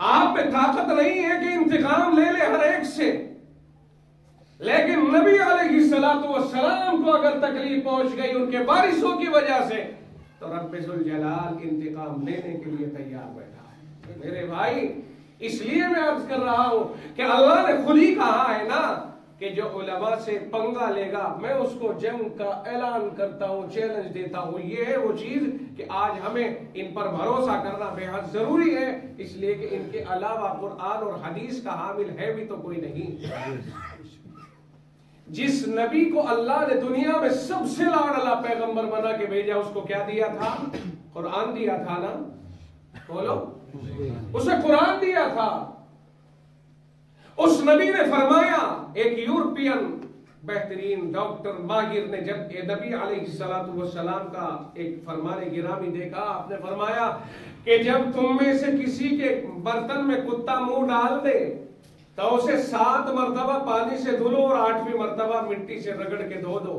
آپ میں طاقت نہیں ہے کہ انتقام لے لے ہر ایک سے، لیکن نبی علیہ الصلوۃ والسلام کو اگر تکلیف پہنچ گئی ان کے وارثوں کی وجہ سے تو رب ذوالجلال انتقام لینے کے لیے تیار بیٹھا ہے۔ میرے بھائی، اس لیے میں عرض کر رہا ہوں کہ اللہ نے خود ہی کہا ہے نا کہ جو علماء سے پنگا لے گا میں اس کو جنگ کا اعلان کرتا ہوں، چیلنج دیتا ہوں۔ یہ ہے وہ چیز کہ آج ہمیں ان پر بھروسہ کرنا بے حد ضروری ہے، اس لیے کہ ان کے علاوہ قرآن اور حدیث کا حامل ہے بھی تو کوئی نہیں۔ جس نبی کو اللہ نے دنیا میں سب سے لاڈلا پیغمبر بنا کے بھیجا، اس کو کیا دیا تھا؟ قرآن دیا تھا نا، بولو، اسے قرآن دیا تھا۔ اس نبی نے فرمایا، ایک یورپین بہترین ڈاکٹر ماہر نے جب نبی علیہ السلام کا ایک فرمان گرامی دیکھا، آپ نے فرمایا کہ جب تم میں سے کسی کے برتن میں کتا منہ ڈال دے تو اسے 7 مرتبہ پانی سے دھلو اور 8ویں مرتبہ مٹی سے رگڑ کے دھو دو۔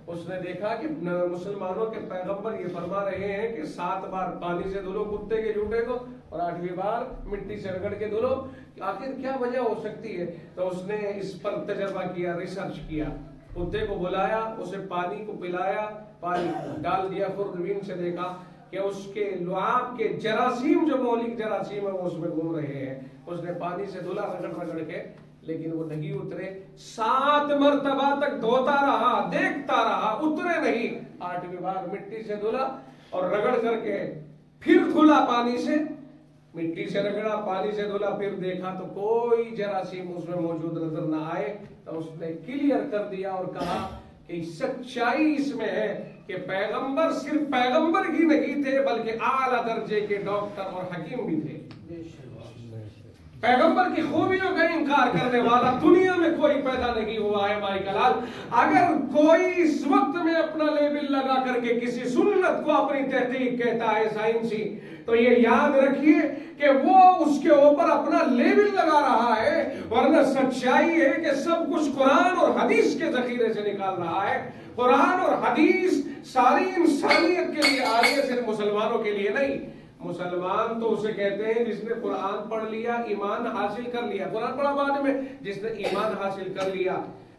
اس نے دیکھا کہ مسلمانوں کے پیغمبر یہ فرما رہے ہیں کہ 7 بار پانی سے دھلو کتے کے جھوٹے کو اور 8ویں بار مٹی سے رگڑ کے دھلو، آخر کیا وجہ ہو سکتی ہے؟ تو اس نے اس پر تجربہ کیا، ریسرچ کیا، کتے کو بلایا، اسے پانی کو پلایا، پانی ڈال دیا، خوردبین سے دیکھا کہ اس کے لعاب کے جراثیم، جو مہلک جراثیم ہے وہ اس میں گھوم رہے ہیں۔ اس نے پانی سے دھلا رگڑ کے، لیکن وہ نہیں اترے۔ 7 مرتبہ تک دھوتا رہا، دیکھتا رہا، اترے نہیں۔ 8ویں بار مٹی سے دھلا اور رگڑ کر کے پھر دھلا پانی سے، مٹی سے رگڑا، پانی سے دھلا، پھر دیکھا تو کوئی جراثیم اس میں موجود نظر نہ آئے۔ تو اس نے کلیئر کر دیا اور کہا کہ سچائی اس میں ہے کہ پیغمبر صرف پیغمبر ہی نہیں تھے بلکہ اعلیٰ درجے کے ڈاکٹر اور حکیم بھی تھے۔ پیغمبر کی خوبیوں کا انکار کرنے والا دنیا میں کوئی پیدا نہیں ہوا ہے بھائی کلال۔ اگر کوئی اس وقت میں اپنا لیبل لگا کر کے کسی سنت کو اپنی تحقیق کہتا ہے سائنسی، تو یہ یاد رکھیے کہ وہ اس کے اوپر اپنا لیبل لگا رہا ہے، ورنہ سچائی ہے کہ سب کچھ قرآن اور حدیث کے ذخیرے سے نکال رہا ہے۔ قرآن اور حدیث ساری انسانیت کے لیے آ رہی ہے، صرف مسلمانوں کے لیے نہیں۔ مسلمان تو اسے کہتے ہیں جس نے قرآن پڑھ لیا، ایمان حاصل کر لیا۔ قرآن پڑھا بعد میں، جس نے ایمان حاصل کر لیا۔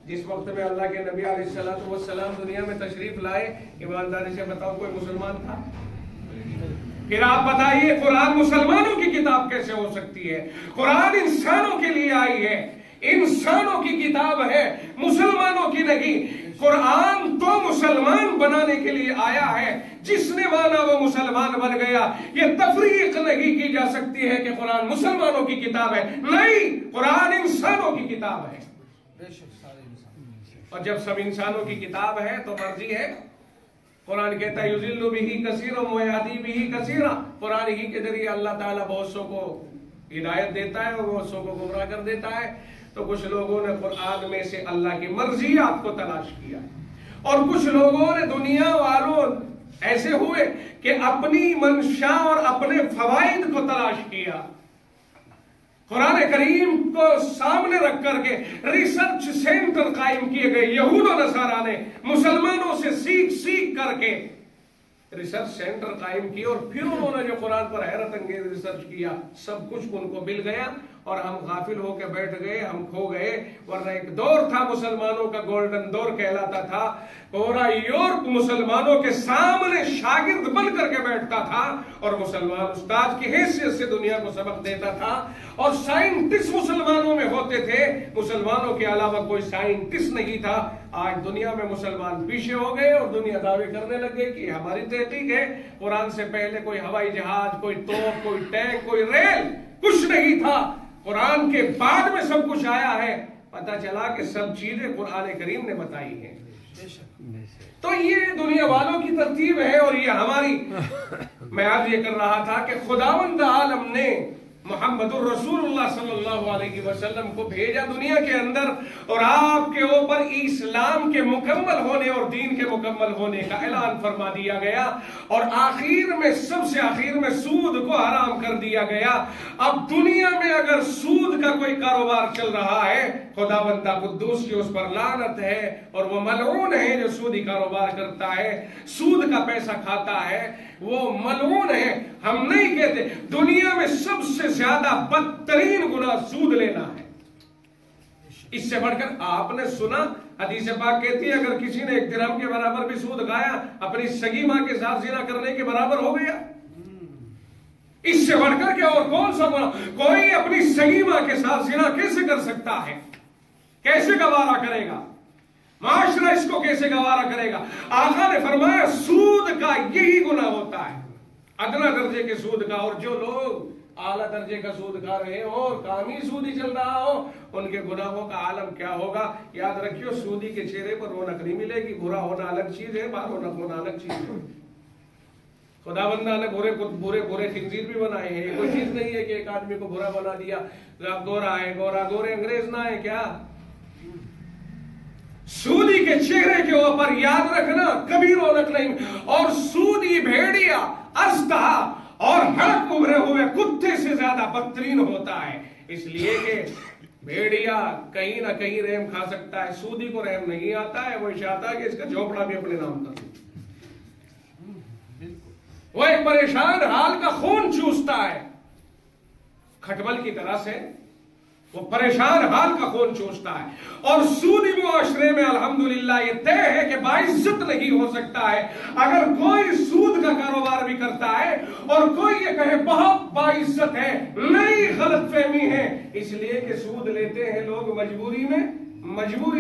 جس وقت میں اللہ کے نبی علیہ السلام دنیا میں تشریف لائے، ایمانداری سے بتاؤ کوئی مسلمان تھا؟ پھر آپ بتائیے قرآن مسلمانوں کی کتاب کیسے ہو سکتی ہے؟ قرآن انسانوں کے لیے آئی ہے، انسانوں کی کتاب ہے، مسلمانوں کی نہیں۔ قرآن تو مسلمان بنانے کے لیے آیا ہے، جس نے مانا وہ مسلمان بن گیا۔ یہ تفریق نہیں کی جا سکتی ہے کہ قرآن مسلمانوں کی کتاب ہے، نہیں، قرآن انسانوں کی کتاب ہے۔ اور جب سب انسانوں کی کتاب ہے تو مرضی ہے، قرآن کہتا ہے یضل بہ کثیرا ویہدی بہ کثیرا، قرآن ہی کے ذریعے اللہ تعالیٰ بہت سو کو ہدایت دیتا ہے اور بہت سو کو گمراہ کر دیتا ہے۔ تو کچھ لوگوں نے قرآن میں سے اللہ کی مرضیات کو تلاش کیا، اور کچھ لوگوں نے، دنیا والوں ایسے ہوئے کہ اپنی منشا اور اپنے فوائد کو تلاش کیا۔ قرآن کریم کو سامنے رکھ کر کے ریسرچ سینٹر قائم کیے گئے یہود و نصارہ نے، مسلمانوں سے سیکھ کر کے ریسرچ سینٹر قائم کیے، اور پھر انہوں نے جو قرآن پر حیرت انگیز ریسرچ کیا، سب کچھ ان کو مل گیا اور ہم غافل ہو کے بیٹھ گئے، ہم کھو گئے۔ ورنہ ایک دور تھا مسلمانوں کا، گولڈن دور کہلاتا تھا، پورا یورپ مسلمانوں کے سامنے شاگرد بن کر کے بیٹھتا تھا اور مسلمان استاد کی حیثیت سے دنیا کو سبق دیتا تھا، اور سائنٹسٹ مسلمانوں میں ہوتے تھے، مسلمانوں کے علاوہ کوئی سائنٹسٹ نہیں تھا۔ آج دنیا میں مسلمان پیچھے ہو گئے اور دنیا دعوے کرنے لگ گئی کہ ہماری تحقیق ہے، قرآن سے پہلے کوئی ہوائی جہاز، کوئی توپ، کوئی ٹینک، کوئی ریل کچھ نہیں تھا، قرآن کے بعد میں سب کچھ آیا ہے۔ پتہ چلا کہ سب چیزیں قرآن کریم نے بتائی ہیں۔ تو یہ دنیا والوں کی ترتیب ہے، اور یہ ہماری میں آج یہ کر رہا تھا کہ خداوند عالم نے محمد الرسول اللہ صلی اللہ علیہ وسلم کو بھیجا دنیا کے اندر، اور آپ کے اوپر اسلام کے مکمل ہونے اور دین کے مکمل ہونے کا اعلان فرما دیا گیا، اور آخر میں سب سے آخر میں سود کو حرام کر دیا گیا۔ اب دنیا میں اگر سود کا کوئی کاروبار چل رہا ہے، خداوند قدوس کی اس پر لعنت ہے، اور وہ ملعون ہے جو سودی کاروبار کرتا ہے، سود کا پیسہ کھاتا ہے، وہ ملعون ہے۔ ہم نہیں کہتے، دنیا میں سب سے زیادہ بدترین گناہ سود لینا ہے۔ اس سے بڑھ کر آپ نے سنا، حدیث پاک کہتی ہے اگر کسی نے 1 درہم کے برابر بھی سود کھایا، اپنی سگی ماں کے ساتھ زنا کرنے کے برابر ہو گیا۔ اس سے بڑھ کر کے اور کون سا گناہ؟ کوئی اپنی سگی ماں کے ساتھ زنا کیسے کر سکتا ہے؟ کیسے گوارا کرے گا؟ معاشرہ اس کو کیسے گوارا کرے گا؟ آقا نے فرمایا سود کا یہی گناہ ہوتا ہے، ادنا درجے کے سود کا۔ اور جو لوگ اعلیٰ درجے کا سود کھا رہے ہو اور کام ہی سودی چل رہا ہو، ان کے گناہوں کا عالم کیا ہوگا؟ یاد رکھیو، سودی کے چہرے پر رونق نہیں ملے گی۔ برا ہونا الگ چیز ہے، با رونق ہونا الگ چیز ہے۔ خداوندہ نے برے خنزیر بھی بنائے ہیں، یہ کوئی چیز نہیں ہے کہ ایک آدمی کو برا بنا دیا، گورا ہے گورا، گورے انگریز نہ ہے کیا؟ سودی کے چہرے کے اوپر یاد رکھنا کبھی رونق نہیں، اور سودی بھیڑیا ازدہا اور ہڑک ابھرے ہوئے کتے سے زیادہ بدترین ہوتا ہے، اس لیے کہ بھیڑیا کہیں نہ کہیں رحم کھا سکتا ہے، سودی کو رحم نہیں آتا ہے، وہ چاہتا ہے کہ اس کا جھونپڑا بھی اپنے نام کر دے۔ وہ ایک پریشان حال کا خون چوستا ہے، کھٹمل کی طرح سے وہ پریشان حال کا خون چوستا ہے۔ اور سودی معاشرے میں الحمدللہ یہ طے ہے کہ باعزت نہیں ہو سکتا ہے۔ اگر کوئی سود کا کاروبار بھی کرتا ہے اور کوئی یہ کہے بہت باعزت ہے، نئی غلط فہمی ہے، اس لیے کہ سود لیتے ہیں لوگ مجبوری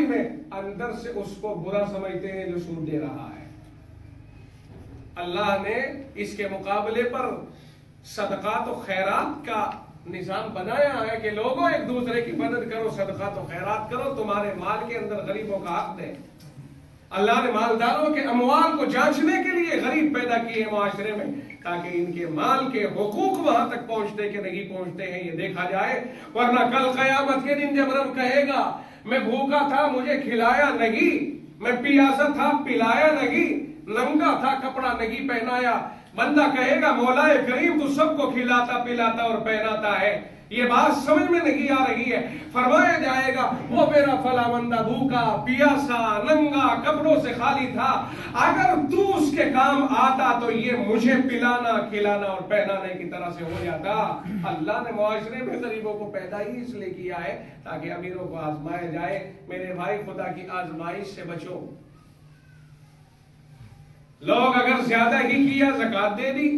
میں اندر سے اس کو برا سمجھتے ہیں جو سود دے رہا ہے۔ اللہ نے اس کے مقابلے پر صدقات و خیرات کا نظام بنایا ہے کہ لوگوں ایک دوسرے کی مدد کرو، صدقات و خیرات کرو، تمہارے مال کے اندر غریبوں کا حق دے۔ اللہ نے مالداروں کے اموال کو جانچنے کے لیے غریب پیدا کیے ہیں معاشرے میں، تاکہ ان کے مال کے حقوق وہاں تک پہنچتے کہ نہیں پہنچتے ہیں یہ دیکھا جائے، ورنہ کل قیامت کے دن جب رب کہے گا میں بھوکا تھا مجھے کھلایا نہیں، میں پیاسا تھا پلایا نہیں، ننگا تھا کپڑا نہیں پہنایا، بندہ کہے گا مولا کریم تو سب کو کھلاتا پلاتا اور پہناتا ہے، یہ بات سمجھ میں نہیں آ رہی ہے۔ فرمایا جائے گا وہ میرا فلا بندہ بھوکا پیاسا ننگا کپڑوں سے خالی تھا، اگر تو اس کے کام آتا تو یہ مجھے پلانا کھلانا اور پہنانے کی طرح سے ہو جاتا۔ اللہ نے معاشرے میں غریبوں کو پیدا ہی اس لیے کیا ہے تاکہ امیروں کو آزمایا جائے۔ میرے بھائی خدا کی آزمائش سے بچو۔ لوگ اگر زیادہ ہی کیا زکات دے دی،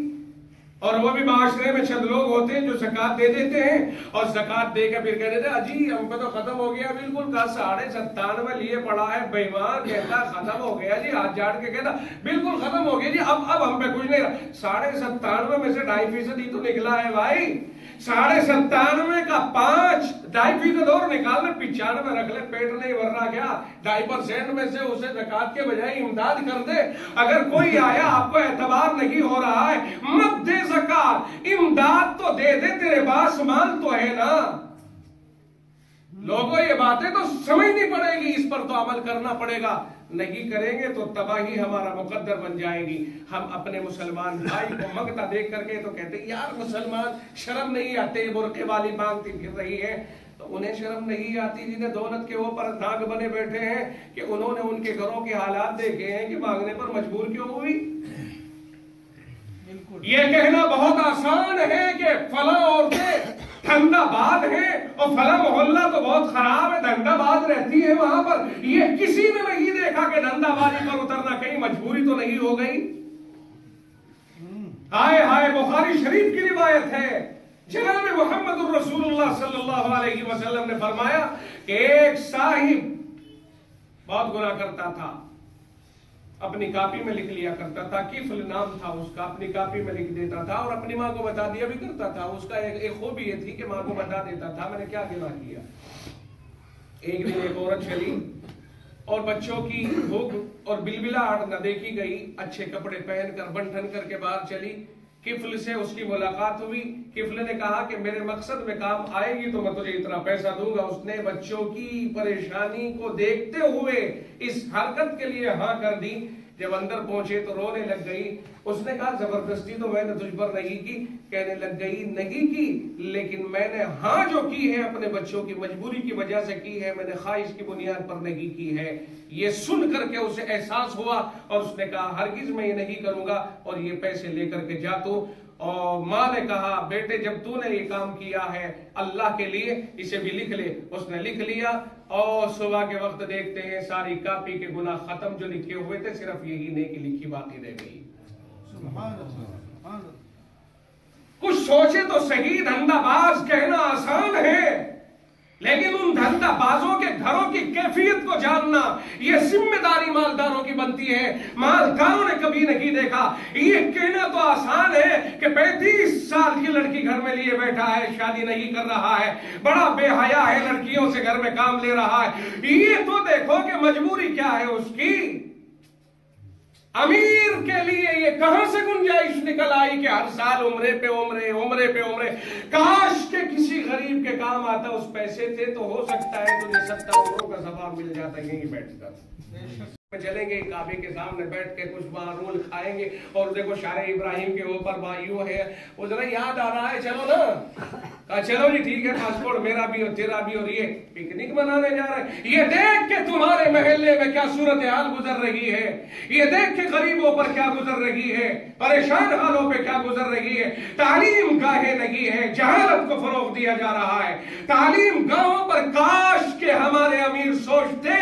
اور وہ بھی معاشرے میں چند لوگ ہوتے ہیں جو زکات دے دیتے ہیں اور زکات دے کے پھر کہہ دیتے ہیں اجی ہم کو تو ختم ہو گیا، بالکل کا 97.5 لیے پڑا ہے بےمان، کہتا ختم ہو گیا جی، ہاتھ جاڑ کے کہتا بالکل ختم ہو گیا جی، اب ہم پہ کچھ نہیں رہا۔ 97.5 میں سے 2.5% ہی تو نکلا ہے بھائی، 97.5 کا 2.5% اور نکال لے، 95 رکھ لے، پیٹ نہیں بھر رہا کیا؟ 2.5% میں سے اسے زکات کے بجائے امداد کر دے۔ اگر کوئی آیا آپ کو اعتبار نہیں ہو رہا ہے مت دے زکات، امداد تو دے دے، تیرے پاس مال تو ہے نا۔ لوگوں یہ باتیں تو سمجھنی پڑے گی، اس پر تو عمل کرنا پڑے گا، نہیں کریں گے تو تباہی ہمارا مقدر بن جائے گی۔ ہم اپنے مسلمان بھائی کو منگتا دیکھ کر کے تو کہتے یار مسلمان شرم نہیں آتے، برقعے والی مانگتی پھر رہی ہے، تو انہیں شرم نہیں آتی جنہیں دولت کے اوپر داغ بنے بیٹھے ہیں کہ انہوں نے ان کے گھروں کے حالات دیکھے ہیں کہ مانگنے پر مجبور کیوں ہوئی۔ یہ کہنا بہت آسان ہے کہ فلاں عورتیں دھندا باد ہیں اور فلاں محلہ تو بہت خراب ہے، دھندا باد رہتی ہے وہاں پر، یہ کسی نے نہیں دیکھا دیکھا کہ دھندا بازی پر اترنا کہیں مجبوری تو نہیں ہو گئی؟ ہائے ہائے، بخاری شریف کی روایت ہے، جناب محمد الرسول اللہ صلی اللہ علیہ وسلم نے فرمایا کہ ایک صاحب بہت گناہ کرتا تھا، اپنی کاپی میں لکھ لیا کرتا تھا، کفل نام تھا اس کا، اپنی کاپی میں لکھ دیتا تھا اور اپنی ماں کو بتا دیا بھی کرتا تھا۔ اس کا ایک خوبی یہ تھی کہ ماں کو بتا دیتا تھا میں نے کیا گناہ کیا۔ ایک دن ایک عورت چلی اور بچوں کی بھوک اور بلبلاہٹ نہ دیکھی گئی، اچھے کپڑے پہن کر بن ٹھن کر کے باہر چلی، کفل سے اس کی ملاقات ہوئی۔ کفل نے کہا کہ میرے مقصد میں کام آئے گی تو میں تجھے اتنا پیسہ دوں گا۔ اس نے بچوں کی پریشانی کو دیکھتے ہوئے اس حرکت کے لیے ہاں کر دی۔ جب اندر پہنچے تو رونے لگ گئی۔ اس نے کہا زبردستی تو میں نے تجھ پر نہیں کی۔ کہنے لگ گئی نہیں کی، لیکن میں نے ہاں جو کی ہے اپنے بچوں کی مجبوری کی وجہ سے کی ہے، میں نے خواہش کی بنیاد پر نہیں کی ہے۔ یہ سن کر کے اسے احساس ہوا اور اس نے کہا ہرگز میں یہ نہیں کروں گا اور یہ پیسے لے کر کے جا تو۔ اور ماں نے کہا بیٹے جب تو نے یہ کام کیا ہے اللہ کے لیے اسے بھی لکھ لے۔ اس نے لکھ لیا اور صبح کے وقت دیکھتے ہیں ساری کاپی کے گناہ ختم، جو لکھے ہوئے تھے صرف یہی نیکی لکھی باقی رہ گئی۔ کچھ سوچے تو صحیح، دھندا باز کہنا آسان ہے، لیکن ان دھندا بازوں کے گھروں کی کیفیت کو جاننا یہ ذمہ داری مالداروں کی بنتی ہے۔ مالداروں نے کبھی نہیں دیکھا۔ یہ کہنا تو آسان ہے کہ 35 سال کی لڑکی گھر میں لیے بیٹھا ہے، شادی نہیں کر رہا ہے، بڑا بے حیا ہے، لڑکیوں سے گھر میں کام لے رہا ہے۔ یہ تو دیکھو کہ مجبوری کیا ہے اس کی۔ امیر کے لیے یہ کہاں سے گنجائش نکل آئی کہ ہر سال عمرے پہ عمرے۔ کاش کہ کسی غریب کے کام آتا اس پیسے تھے تو ہو سکتا ہے تجھے 70 عمروں کا ثواب مل جاتا یہیں بیٹھ کر۔ چلیں گے کعبے کے سامنے بیٹھ کے کچھ رول کھائیں گے اور دیکھو شار ابراہیم کے اوپر بھائیوں ہے، وہ ذرا یاد آ رہا ہے، چلو نا، کہا چلو جی ٹھیک ہے، پاسپورٹ میرا بھی اور تیرا بھی، اور یہ پکنک منانے جا رہے ہیں۔ یہ دیکھ کے تمہارے محلے میں کیا صورتحال گزر رہی ہے، یہ دیکھ کے غریبوں پر کیا گزر رہی ہے، پریشان حالوں پہ کیا گزر رہی ہے۔ تعلیم گاہیں نہیں ہے، جہالت کو فروغ دیا جا رہا ہے۔ تعلیم گاہوں پر کاش کے ہمارے امیر سوچتے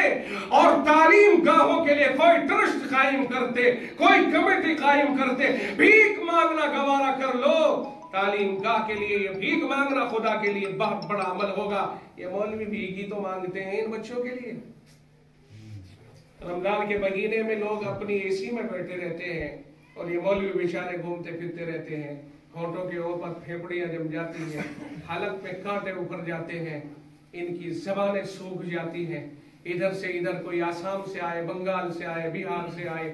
اور تعلیم گاہوں کے لیے کوئی ٹرسٹ قائم کرتے، کوئی کمیٹی قائم کرتے۔ بھیک مانگنا گوارا کر لو، تعلیم گاہ کے لیے یہ بھیک مانگنا خدا کے لیے بہت بڑا عمل ہوگا۔ یہ مولوی بھیک ہی تو مانگتے ہیں ان بچوں کے لیے۔ رمضان کے مہینے میں لوگ اپنی اے سی میں بیٹھے رہتے ہیں اور یہ مولوی بیچارے گھومتے پھرتے رہتے ہیں، ہونٹوں کے اوپر پھیپڑیاں جم جاتی ہیں، حلق میں کانٹے اوپر جاتے ہیں، ان کی زبانیں سوکھ جاتی ہیں۔ ادھر سے ادھر کوئی آسام سے آئے، بنگال سے آئے، بہار سے آئے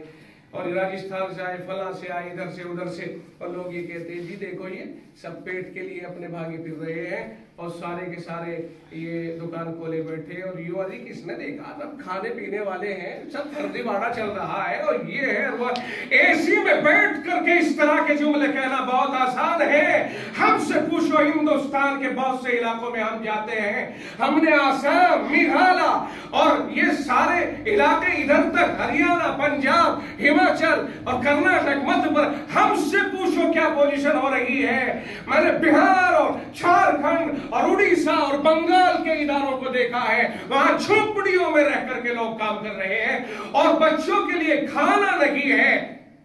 اور راجستھان سے آئے، فلاں سے آئے، ادھر سے ادھر سے، اور لوگ یہ کہتے ہیں جی دیکھو یہ سب پیٹ کے لیے اپنے بھاگے پھر رہے ہیں اور سارے کے سارے یہ دکان کھولے بیٹھے، اور یوں علی کس نے دیکھا، سب کھانے پینے والے ہیں، سب فرضی باڑا چل رہا ہے اور یہ ہے وہ۔ اے سی میں بیٹھ کر کے اس طرح کے جملے کہنا بہت آسان ہے۔ ہم سے پوچھو ہندوستان کے بہت سے علاقوں میں ہم جاتے ہیں، ہم نے آسام، میگھالیہ اور یہ سارے علاقے ادھر تک، ہریانہ، پنجاب، ہماچل اور کرناٹک، مدھیہ پردیش، ہم سے پوچھو کیا پوزیشن ہو رہی ہے۔ میں نے بہار اور جھارکھنڈ اور اڑیسہ اور بنگال کے اداروں کو دیکھا ہے، وہاں جھونپڑیوں میں رہ کر کے لوگ کام کر رہے ہیں اور بچوں کے لیے کھانا نہیں ہے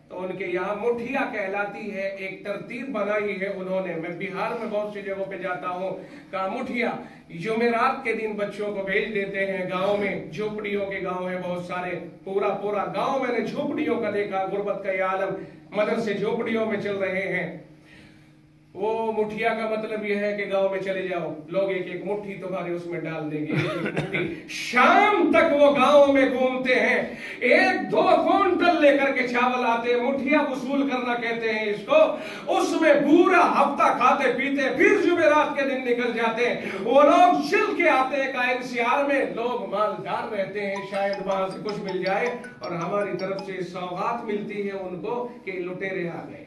تو ان کے یہاں مٹھیا کہلاتی ہے، ایک ترتیب بنائی ہے انہوں نے۔ میں بہار میں بہت سی جگہوں پہ جاتا ہوں، کہا مٹھیا جمعرات کے دن بچوں کو بھیج دیتے ہیں گاؤں میں، جھونپڑیوں کے گاؤں ہیں بہت سارے، پورا گاؤں میں نے جھونپڑیوں کا دیکھا، غربت کا یہ عالم، مدرسے جھونپڑیوں میں چل رہے ہیں۔ وہ مٹھیا کا مطلب یہ ہے کہ گاؤں میں چلے جاؤ، لوگ ایک ایک مٹھی تمہارے اس میں ڈال دیں گے۔ شام تک وہ گاؤں میں گھومتے ہیں، 1-2 کوئنٹل لے کر کے چاول آتے ہیں، مٹھیا وصول کرنا کہتے ہیں اس کو، اس میں پورا ہفتہ کھاتے پیتے پھر جمعرات کے دن نکل جاتے ہیں۔ وہ لوگ چل کے آتے ہیں، کا NCR میں لوگ مالدار رہتے ہیں، شاید وہاں سے کچھ مل جائے اور ہماری طرف سے سوغات ملتی ہے ان کو کہ لٹیرے آ گئے۔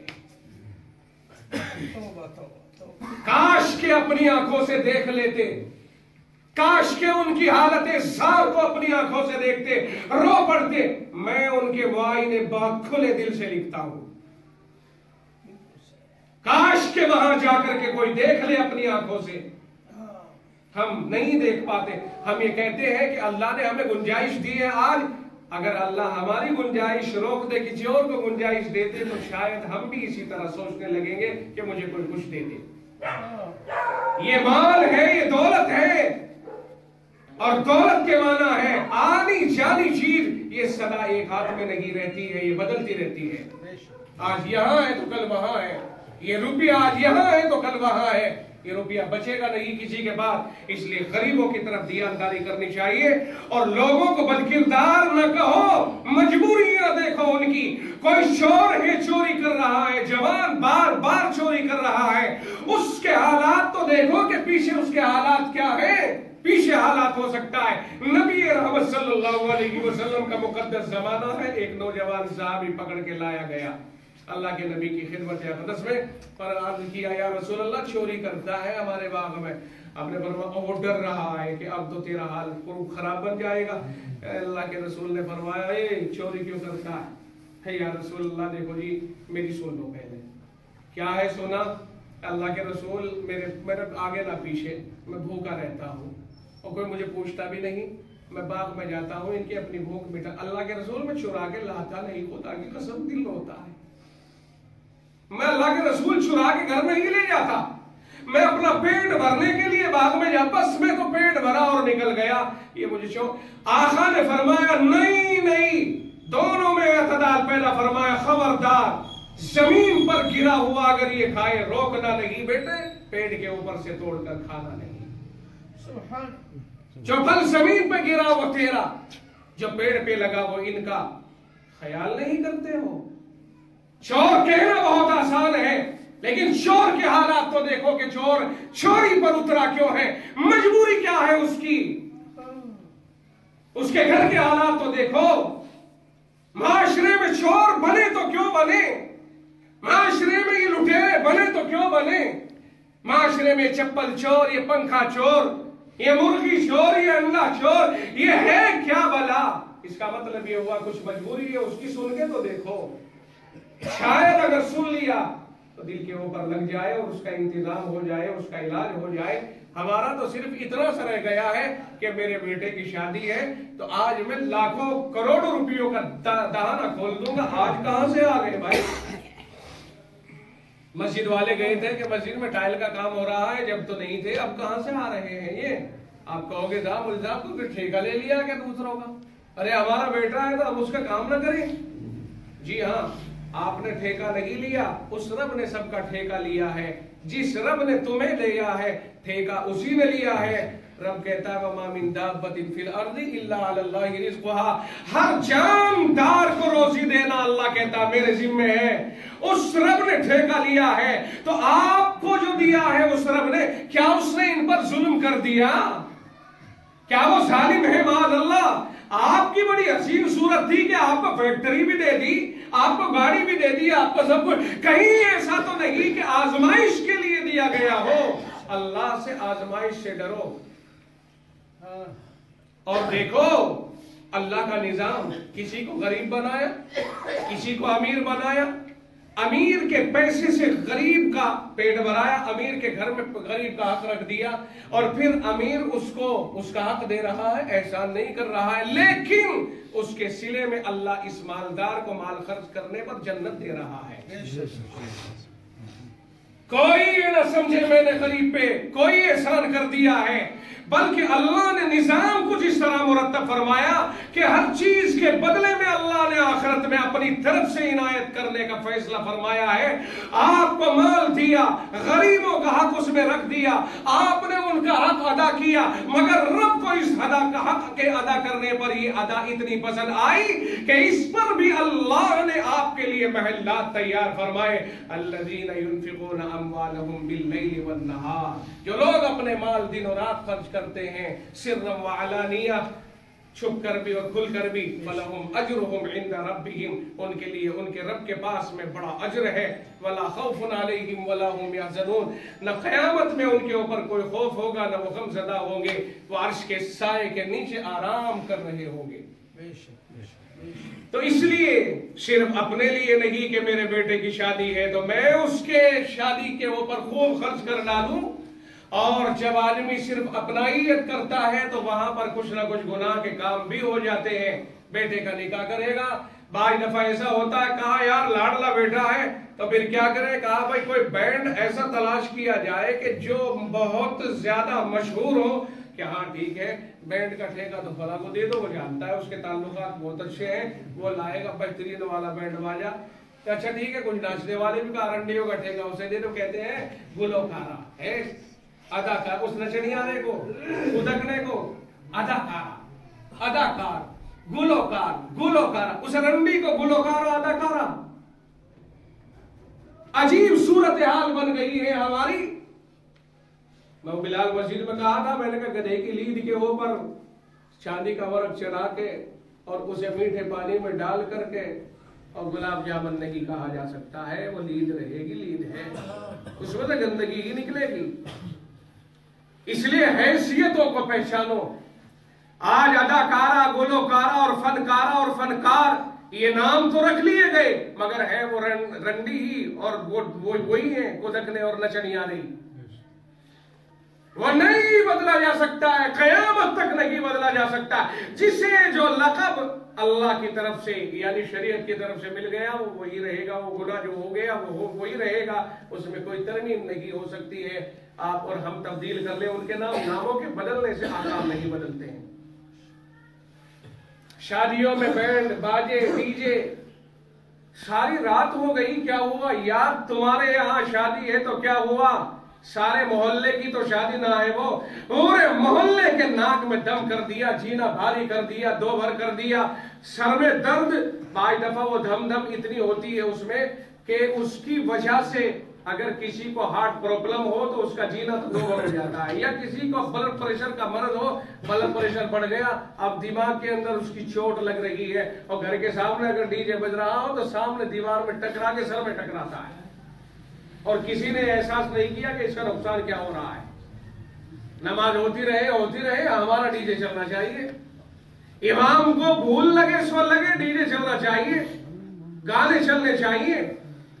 کاش کے اپنی آنکھوں سے دیکھ لیتے، کاش کے ان کی حالت زار کو اپنی آنکھوں سے دیکھتے، رو پڑتے۔ میں ان کے معائنے بہت کھلے دل سے لکھتا ہوں، کاش کے وہاں جا کر کے کوئی دیکھ لے اپنی آنکھوں سے۔ ہم نہیں دیکھ پاتے، ہم یہ کہتے ہیں کہ اللہ نے ہمیں گنجائش دی ہے، آج اگر اللہ ہماری گنجائش روک دے کسی اور کو گنجائش دیتے تو شاید ہم بھی اسی طرح سوچنے لگیں گے کہ مجھے کوئی کچھ دے دے. یہ مال ہے، یہ دولت ہے، اور دولت کے معنی ہے آنی جانی چیز. یہ سدا ایک ہاتھ میں نہیں رہتی ہے، یہ بدلتی رہتی ہے. آج یہاں ہے تو کل وہاں ہے. یہ روپیہ آج یہاں ہے تو کل وہاں ہے. یہ روپیہ بچے گا نہیں کسی کے پاس. اس لیے غریبوں کی طرف دیانتداری کرنی چاہیے اور لوگوں کو بدکردار نہ کہو. مجبوریاں دیکھو ان کی. کوئی چور ہے، چوری کر رہا ہے، جوان بار بار چوری کر رہا ہے، اس کے حالات تو دیکھو کہ پیچھے اس کے حالات کیا ہیں. پیچھے حالات ہو سکتا ہے. نبی رحمت صلی اللہ علیہ وسلم کا مقدس زمانہ ہے. ایک نوجوان صحابی پکڑ کے لایا گیا اللہ کے نبی کی خدمت اقدس میں، پر عرض کیا یا رسول اللہ چوری کرتا ہے ہمارے باغ میں. آپ نے فرمایا وہ ڈر رہا ہے کہ اب تو تیرا حال خراب بن جائے گا. اللہ کے رسول نے فرمایا اے چوری کیوں کرتا ہے؟ یا رسول اللہ دیکھو جی میری سن لو پہلے. کیا ہے سونا؟ اللہ کے رسول میرے آگے نہ پیچھے، میں بھوکا رہتا ہوں اور کوئی مجھے پوچھتا بھی نہیں. میں باغ میں جاتا ہوں ان کی اپنی بھوک مٹا. اللہ کے رسول میں چرا کے لاتا نہیں، خدا کی قسم دل ہوتا ہے. میں اللہ کے رسول چرا کے گھر میں ہی لے جاتا. میں اپنا پیٹ بھرنے کے لیے باغ میں جا، بس میں تو پیٹ بھرا اور نکل گیا. یہ مجھے آقا نے فرمایا نہیں، دونوں میں اعتدال پیدا فرمایا. خبردار زمین پر گرا ہوا اگر یہ کھائے روکنا نہیں بیٹے، پیٹ کے اوپر سے توڑ کر کھانا نہیں. جو پھل زمین پہ گرا وہ تیرا، جو پیڑ پہ لگا وہ ان کا. خیال نہیں کرتے ہو؟ چور کہنا بہت آسان ہے لیکن چور کے حالات تو دیکھو کہ چور چوری پر اترا کیوں ہے، مجبوری کیا ہے اس کی. اس کے گھر کے حالات تو دیکھو. معاشرے میں چور بنے تو کیوں بنے، معاشرے میں یہ لٹیرے بنے تو کیوں بنے. معاشرے میں چپل چور، یہ پنکھا چور، یہ مرغی چور، یہ انڈا چور، یہ ہے کیا بلا. اس کا مطلب یہ ہوا کچھ مجبوری ہے. اس کی سن کے تو دیکھو. شاید اگر سن لیا تو دل کے اوپر لگ جائے اور اس کا انتظام ہو جائے، اس کا علاج ہو جائے. ہمارا تو صرف اتنا سا رہ گیا ہے کہ میرے بیٹے کی شادی ہے تو آج میں لاکھوں کروڑوں روپیوں کا دہانہ کھول دوں گا. آج کہاں سے آ گئے بھائی؟ مسجد والے گئے تھے کہ مسجد میں ٹائل کا کام ہو رہا ہے، جب تو نہیں تھے، اب کہاں سے آ رہے ہیں یہ؟ آپ کہو گے صاحب الزام تو پھر ٹھیکہ لے لیا کیا دوسروں کا؟ ارے ہمارا بیٹا ہے تو ہم اس کا کام نہ کریں. جی ہاں، آپ نے ٹھیکہ نہیں لیا، اس رب نے سب کا ٹھیکہ لیا ہے. جس رب نے تمہیں لیا ہے ٹھیکہ اسی نے لیا ہے. رب کہتا ہے وَمَا مِن دَابَّةٍ فِي الْأَرْضِ إِلَّا عَلَى اللَّهِ رِزْقُهَا. ہر جاندار کو روزی دینا اللہ کہتا ہے میرے ذمہ ہے. اس رب نے ٹھیکہ لیا ہے تو آپ کو جو دیا ہے اس رب نے، کیا اس نے ان پر ظلم کر دیا؟ کیا وہ ظالم ہے معاذ اللہ؟ آپ کی بڑی حسین صورت تھی کہ آپ کو فیکٹری بھی دے دی، آپ کو گاڑی بھی دے دی، آپ کو سب کچھ. کہیں ایسا تو نہیں کہ آزمائش کے لیے دیا گیا ہو. اللہ سے آزمائش سے ڈرو اور دیکھو اللہ کا نظام. کسی کو غریب بنایا، کسی کو امیر بنایا. امیر کے پیسے سے غریب کا پیٹ بھرایا، امیر کے گھر میں غریب کا حق رکھ دیا اور پھر امیر اس کا حق دے رہا ہے، احسان نہیں کر رہا ہے، لیکن اس کے صلے میں اللہ اس مالدار کو مال خرچ کرنے پر جنت دے رہا ہے. کوئی یہ نہ سمجھے میں نے غریب پہ کوئی احسان کر دیا ہے، بلکہ اللہ نے نظام کچھ اس طرح مرتب فرمایا کہ ہر چیز کے بدلے میں اللہ نے آخرت میں اپنی طرف سے عنایت کرنے کا فیصلہ فرمایا ہے. آپ کو مال دیا، غریبوں کا حق اس میں رکھ دیا، آپ نے ان کا حق ادا کیا، مگر رب کو اس حق کے ادا کرنے پر یہ ادا اتنی پسند آئی کہ اس پر بھی اللہ نے آپ کے لیے محلات تیار فرمائے. الذین ينفقون اموالهم باللیل والنہار. جو لوگ اپنے مال دن اور رات خرچ کرتے ہیں، سرا وعلانیہ، چھپ کر بھی اور کھل کر بھی، فلہم اجرہم عند ربہم. ان کے لیے ان کے رب کے پاس میں بڑا اجر ہے. ولا خوف علیہم ولا هم یحزنون. نہ قیامت میں ان کے اوپر کوئی خوف ہوگا، نہ وہ غم زدہ ہوں گے. وہ عرش کے سائے کے نیچے آرام کر رہے ہوں گے. تو اس لیے صرف اپنے لیے نہیں کہ میرے بیٹے کی شادی ہے تو میں اس کے شادی کے اوپر خوب خرچ کر ڈالوں. اور جب آدمی صرف اپنائیت کرتا ہے تو وہاں پر کچھ نہ کچھ گناہ کے کام بھی ہو جاتے ہیں. بیٹے کا نکاح کرے گا. بعض دفعہ ایسا ہوتا ہے کہا یار لاڈلا بیٹا ہے تو پھر کیا کرے, کہا بھائی کوئی بینڈ ایسا تلاش کیا جائے کہ جو بہت زیادہ مشہور ہو, کہ ہاں ٹھیک ہے بینڈ کا ٹھیکہ تو فلاں کو دے دو, وہ جانتا ہے اس کے تعلقات بہت اچھے ہیں, وہ لائے گا بہترین والا بینڈ باجا. اچھا ٹھیک ہے کچھ ناچنے والے بھی کارنڈیوں کا ٹھیکہ اسے دے دو, کہتے ہیں گلوکارہ ہے اداکار, اس نچنیانے کو ادکنے کو اداکارہ, اداکار گلوکار, گلوکارہ اس رنڈی کو گلوکار و اداکارہ. عجیب صورتحال بن گئی ہے ہماری. میں بلال مسجد میں کہا تھا, میں نے کہا گدھے کی لید کے اوپر چاندی کا ورق چڑھا کے اور اسے میٹھے پانی میں ڈال کر کے اور گلاب جامن نہیں کہا جا سکتا ہے, وہ لید رہے گی, لید ہے, اس میں تو گندگی ہی نکلے گی. اس لیے حیثیتوں کو پہچانو. آج اداکارہ, گلوکارہ اور فنکارہ اور فنکار یہ نام تو رکھ لیے گئے مگر ہے وہ رنڈی ہی اور وہی ہیں کودکنے اور نچنیانے. وہ نہیں بدلا جا سکتا ہے, قیامت تک نہیں بدلا جا سکتا. جسے جو لقب اللہ کی طرف سے یعنی شریعت کی طرف سے مل گیا وہ وہی رہے گا, وہ گناہ جو ہو گیا وہ وہی رہے گا, اس میں کوئی ترمیم نہیں ہو سکتی ہے. آپ اور ہم تبدیل کر لیں ان کے نام, ناموں کے بدلنے سے آکام نہیں بدلتے ہیں. شادیوں میں بینڈ باجے ڈی جے ساری رات ہو گئی, کیا ہوا یار تمہارے یہاں شادی ہے تو کیا ہوا, سارے محلے کی تو شادی نہ ہے, وہ پورے محلے کے ناک میں دم کر دیا, جینا بھاری کر دیا, دو بھر کر دیا, سر میں درد. بعض دفعہ وہ دھم دھم اتنی ہوتی ہے اس میں کہ اس کی وجہ سے اگر کسی کو ہارٹ پرابلم ہو تو اس کا جینا تو دو بھر ہو جاتا ہے, یا کسی کو بلڈ پریشر کا مرض ہو, بلڈ پریشر بڑھ گیا, اب دماغ کے اندر اس کی چوٹ لگ رہی ہے, اور گھر کے سامنے اگر ڈی جے بج رہا ہو تو سامنے دیوار میں ٹکرا کے سر میں ٹکراتا ہے, اور کسی نے احساس نہیں کیا کہ اس کا نقصان کیا ہو رہا ہے. نماز ہوتی رہے ہمارا ڈی جے چلنا چاہیے, امام کو بھول لگے سو لگے ڈی جے چلنا چاہیے, گانے چلنے چاہیے.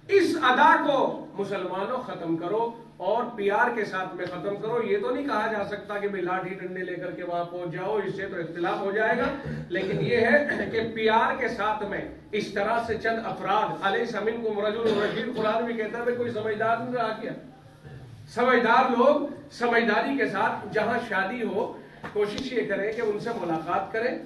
اس ادا کو مسلمانوں ختم کرو اور پیار کے ساتھ میں ختم کرو. یہ تو نہیں کہا جا سکتا کہ لاٹھی ڈنڈے لے کر کے وہاں پہنچ جاؤ, اس سے تو اختلاف ہو جائے گا, لیکن یہ ہے کہ پیار کے ساتھ میں اس طرح سے چند افراد علیہ منکم رجل رشید, قرآن بھی کہتا ہے کوئی سمجھدار نہیں رہا کیا. سمجھدار لوگ سمجھداری کے ساتھ جہاں شادی ہو کوشش یہ کریں کہ ان سے ملاقات کریں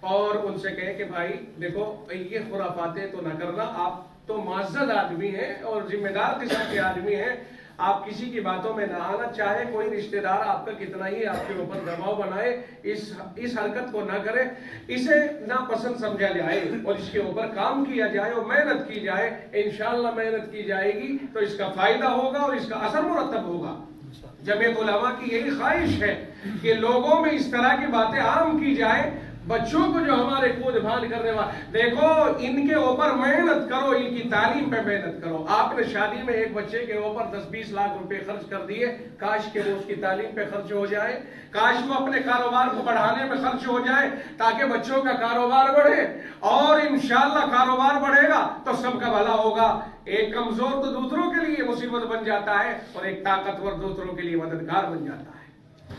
اور ان سے کہیں کہ بھائی دیکھو یہ خرافاتیں تو نہ کرنا, آپ تو معزز آدمی ہیں اور ذمہ دار قسم کے آدمی ہیں, آپ کسی کی باتوں میں نہ آنا, چاہے کوئی رشتہ دار آپ کا کتنا ہی آپ کے اوپر دباؤ بنائے, اس حرکت کو نہ کرے, اسے ناپسند سمجھا جائے اور اس کے اوپر کام کیا جائے اور محنت کی جائے. انشاءاللہ محنت کی جائے گی تو اس کا فائدہ ہوگا اور اس کا اثر مرتب ہوگا. جمعیت علماء کی یہی خواہش ہے کہ لوگوں میں اس طرح کی باتیں عام کی جائے. بچوں کو جو ہمارے کود بھان کرنے والے, دیکھو ان کے اوپر محنت کرو, ان کی تعلیم پہ محنت کرو. آپ نے شادی میں ایک بچے کے اوپر 10-20 لاکھ روپے خرچ کر دیے, کاش کہ وہ اس کی تعلیم پہ خرچ ہو جائے, کاش وہ اپنے کاروبار کو بڑھانے میں خرچ ہو جائے تاکہ بچوں کا کاروبار بڑھے, اور انشاءاللہ کاروبار بڑھے گا تو سب کا بھلا ہوگا. ایک کمزور تو دوسروں کے لیے مصیبت بن جاتا ہے اور ایک طاقتور دوسروں کے لیے مددگار بن جاتا ہے.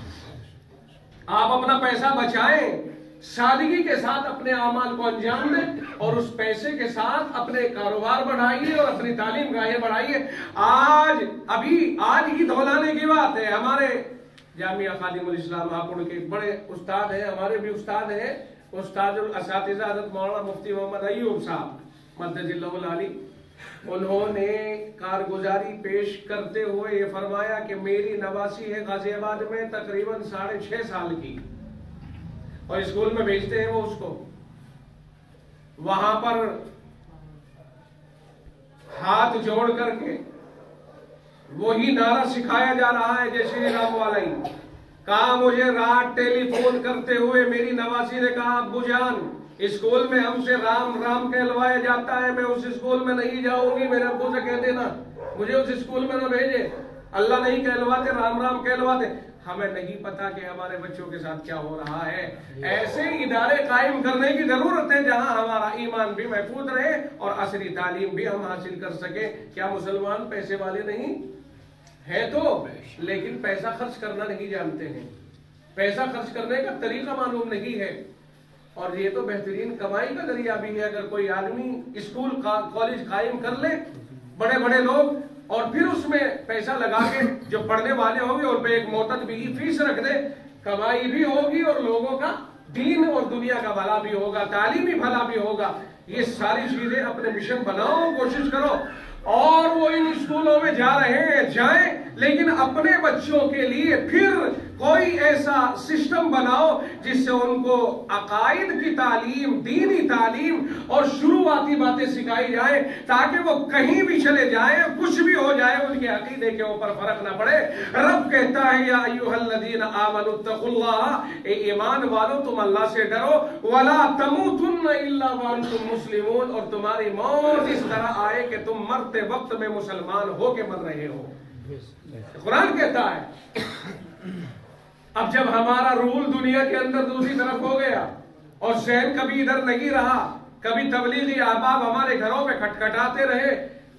آپ اپنا پیسہ بچائیں, سادگی کے ساتھ اپنے اعمال کو انجام دیں اور اس پیسے کے ساتھ اپنے کاروبار بڑھائیے اور اپنی تعلیم گاہیں بڑھائیے. آج ہی دھولانے کی بات ہے, ہمارے جامعہ خادم الاسلام ہاپوڑ کے بڑے استاد ہیں, ہمارے بھی استاد ہیں, استاد الاساتذہ حضرت مولانا مفتی محمد ایوب صاحب مدد اللہ العالی, انہوں نے کارگزاری پیش کرتے ہوئے یہ فرمایا کہ میری نواسی ہے غازی آباد میں تقریباً 6.5 سال کی, اور اسکول میں بھیجتے ہیں وہ اس کو, وہاں پر ہاتھ جوڑ کر کے وہی نعرہ سکھایا جا رہا ہے جے شری رام والا ہی. کہا مجھے رات ٹیلی فون کرتے ہوئے میری نواسی نے کہا ابو جان اسکول میں ہم سے رام رام کہلوایا جاتا ہے, میں اس اسکول میں نہیں جاؤں گی, میرے ابو سے کہہ دینا مجھے اس اسکول میں نہ بھیجے, اللہ نہیں کہلواتے رام رام کہلواتے. ہمیں نہیں پتا کہ ہمارے بچوں کے ساتھ کیا ہو رہا ہے. ایسے ادارے قائم کرنے کی ضرورت ہے جہاں ہمارا ایمان بھی محفوظ رہے اور عصری تعلیم بھی ہم حاصل کر سکیں. کیا مسلمان پیسے والے نہیں ہے تو, لیکن پیسہ خرچ کرنا نہیں جانتے ہیں, پیسہ خرچ کرنے کا طریقہ معلوم نہیں ہے. اور یہ تو بہترین کمائی کا ذریعہ بھی ہے. اگر کوئی آدمی اسکول کالج قائم کر لے بڑے بڑے لوگ اور پھر اس میں پیسہ لگا کے جو پڑھنے والے ہوں گے اور پہ ایک معتدی فیس رکھ دے, کمائی بھی ہوگی اور لوگوں کا دین اور دنیا کا بھلا بھی ہوگا, تعلیمی بھلا بھی ہوگا. یہ ساری چیزیں اپنے مشن بناؤ, کوشش کرو. اور وہ ان اسکولوں میں جا رہے ہیں جائیں, لیکن اپنے بچوں کے لیے پھر کوئی ایسا سسٹم بناؤ جس سے ان کو عقائد کی تعلیم, دینی تعلیم اور شروعاتی باتیں سکھائی جائیں, تاکہ وہ کہیں بھی چلے جائیں, کچھ بھی ہو جائے ان کے عقیدے کے اوپر فرق نہ پڑے. رب کہتا ہے یا ایھا الذین آمنوا اتقوا اللہ, اے ایمان والو تم اللہ سے ڈرو, ولا تموتن الا وانتم مسلمون, اور تمہاری موت اس طرح آئے کہ تم مرتے وقت میں مسلمان ہو کے مر رہے ہو. قرآن کہتا ہے. اب جب ہمارا رول دنیا کے اندر دوسری طرف ہو گیا اور ذہن کبھی ادھر نہیں رہا, کبھی تبلیغی احباب ہمارے گھروں میں کھٹکھٹاتے رہے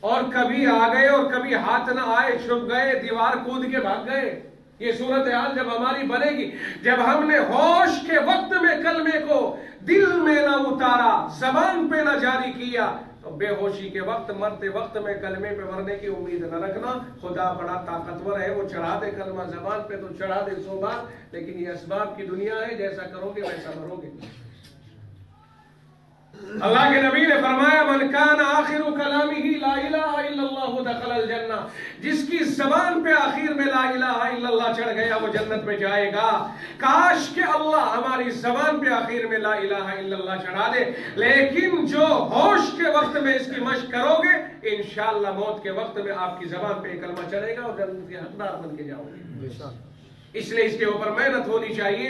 اور کبھی آ گئے اور کبھی ہاتھ نہ آئے, چھپ گئے, دیوار کود کے بھاگ گئے. یہ صورتحال جب ہماری بنے گی, جب ہم نے ہوش کے وقت میں کلمے کو دل میں نہ اتارا, زبان پہ نہ جاری کیا, تو بے ہوشی کے وقت, مرتے وقت میں کلمے پہ مرنے کی امید نہ رکھنا. خدا بڑا طاقتور ہے, وہ چڑھا دے کلمہ زبان پہ تو چڑھا دے 100 بار, لیکن یہ اسباب کی دنیا ہے, جیسا کرو گے ویسا مرو گے. اللہ کے نبی نے فرمایا من کان آخر کلامہ لا الہ الا اللہ دخل الجنہ, جس کی زبان پہ آخر میں لا الہ الا اللہ چڑھ گیا وہ جنت میں جائے گا. کاش کہ اللہ ہماری زبان پہ آخر میں لا الہ الا اللہ چڑھا دے, لیکن جو ہوش کے وقت میں اس کی مشق کرو گے انشاءاللہ موت کے وقت میں آپ کی زبان پہ کلمہ چڑھے گا اور جنت کے حقدار بن کے جاؤ گے. اس لیے اس کے اوپر محنت ہونی چاہیے.